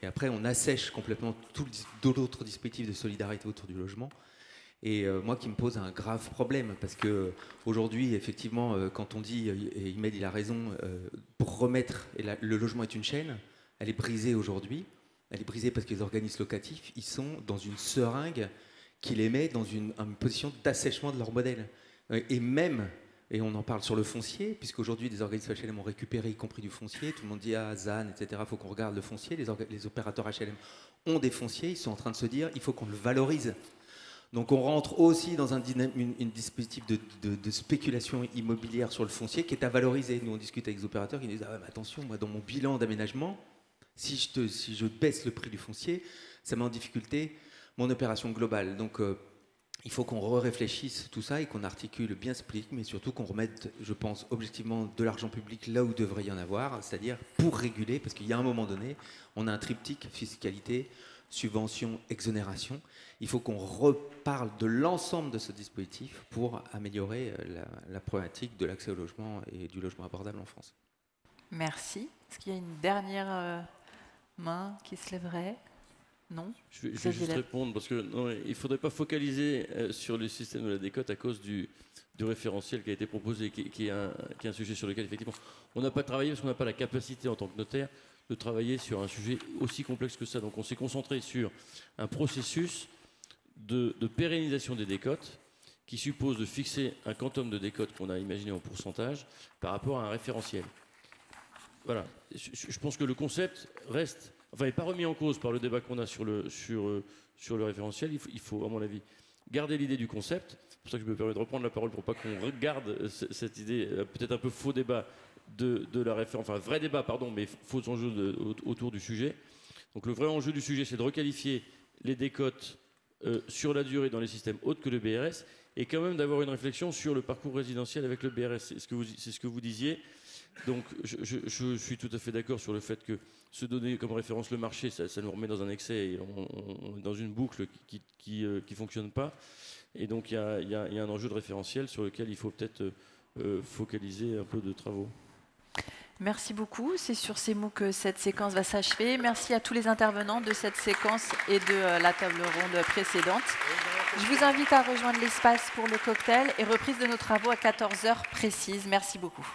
Et après, on assèche complètement tout l'autre dispositif de solidarité autour du logement. Et moi, qui me pose un grave problème, parce qu'aujourd'hui, effectivement, quand on dit, et Imed, il a raison, pour remettre, le logement est une chaîne, elle est brisée aujourd'hui. Elle est brisée parce que les organismes locatifs, ils sont dans une seringue qui les met dans une position d'assèchement de leur modèle. Et même, et on en parle sur le foncier, puisqu'aujourd'hui des organismes HLM ont récupéré, y compris du foncier, tout le monde dit ZAN, etc., il faut qu'on regarde le foncier, les opérateurs HLM ont des fonciers, ils sont en train de se dire, il faut qu'on le valorise. Donc on rentre aussi dans un dispositif de spéculation immobilière sur le foncier qui est à valoriser. Nous on discute avec les opérateurs qui disent mais attention, moi dans mon bilan d'aménagement, si je baisse le prix du foncier, ça met en difficulté mon opération globale. Donc il faut qu'on réfléchisse tout ça et qu'on articule bien ce politique, mais surtout qu'on remette, je pense, objectivement de l'argent public là où devrait y en avoir, c'est-à-dire pour réguler, parce qu'il y a un moment donné, on a un triptyque fiscalité, subvention, exonération. Il faut qu'on reparle de l'ensemble de ce dispositif pour améliorer la problématique de l'accès au logement et du logement abordable en France. Merci. Est-ce qu'il y a une dernière main qui se lèverait? Non. Je vais juste répondre parce que il ne faudrait pas focaliser sur le système de la décote à cause du référentiel qui a été proposé, qui est un sujet sur lequel effectivement on n'a pas travaillé parce qu'on n'a pas la capacité en tant que notaire de travailler sur un sujet aussi complexe que ça. Donc on s'est concentré sur un processus de pérennisation des décotes qui suppose de fixer un quantum de décote qu'on a imaginé en pourcentage par rapport à un référentiel. Voilà. Je pense que le concept reste... Enfin, n'est pas remis en cause par le débat qu'on a sur le référentiel. Il faut, à mon avis, garder l'idée du concept. C'est pour ça que je me permets de reprendre la parole pour pas qu'on regarde cette idée, peut-être un peu faux débat de la référence, enfin vrai débat, pardon, mais faux enjeu autour du sujet. Donc le vrai enjeu du sujet, c'est de requalifier les décotes sur la durée dans les systèmes autres que le BRS et quand même d'avoir une réflexion sur le parcours résidentiel avec le BRS. C'est ce que vous disiez. Donc je suis tout à fait d'accord sur le fait que se donner comme référence le marché, ça nous remet dans un excès et on est dans une boucle qui fonctionne pas. Et donc il y a un enjeu de référentiel sur lequel il faut peut-être focaliser un peu de travaux. Merci beaucoup. C'est sur ces mots que cette séquence va s'achever. Merci à tous les intervenants de cette séquence et de la table ronde précédente. Je vous invite à rejoindre l'espace pour le cocktail et reprise de nos travaux à 14h précise. Merci beaucoup.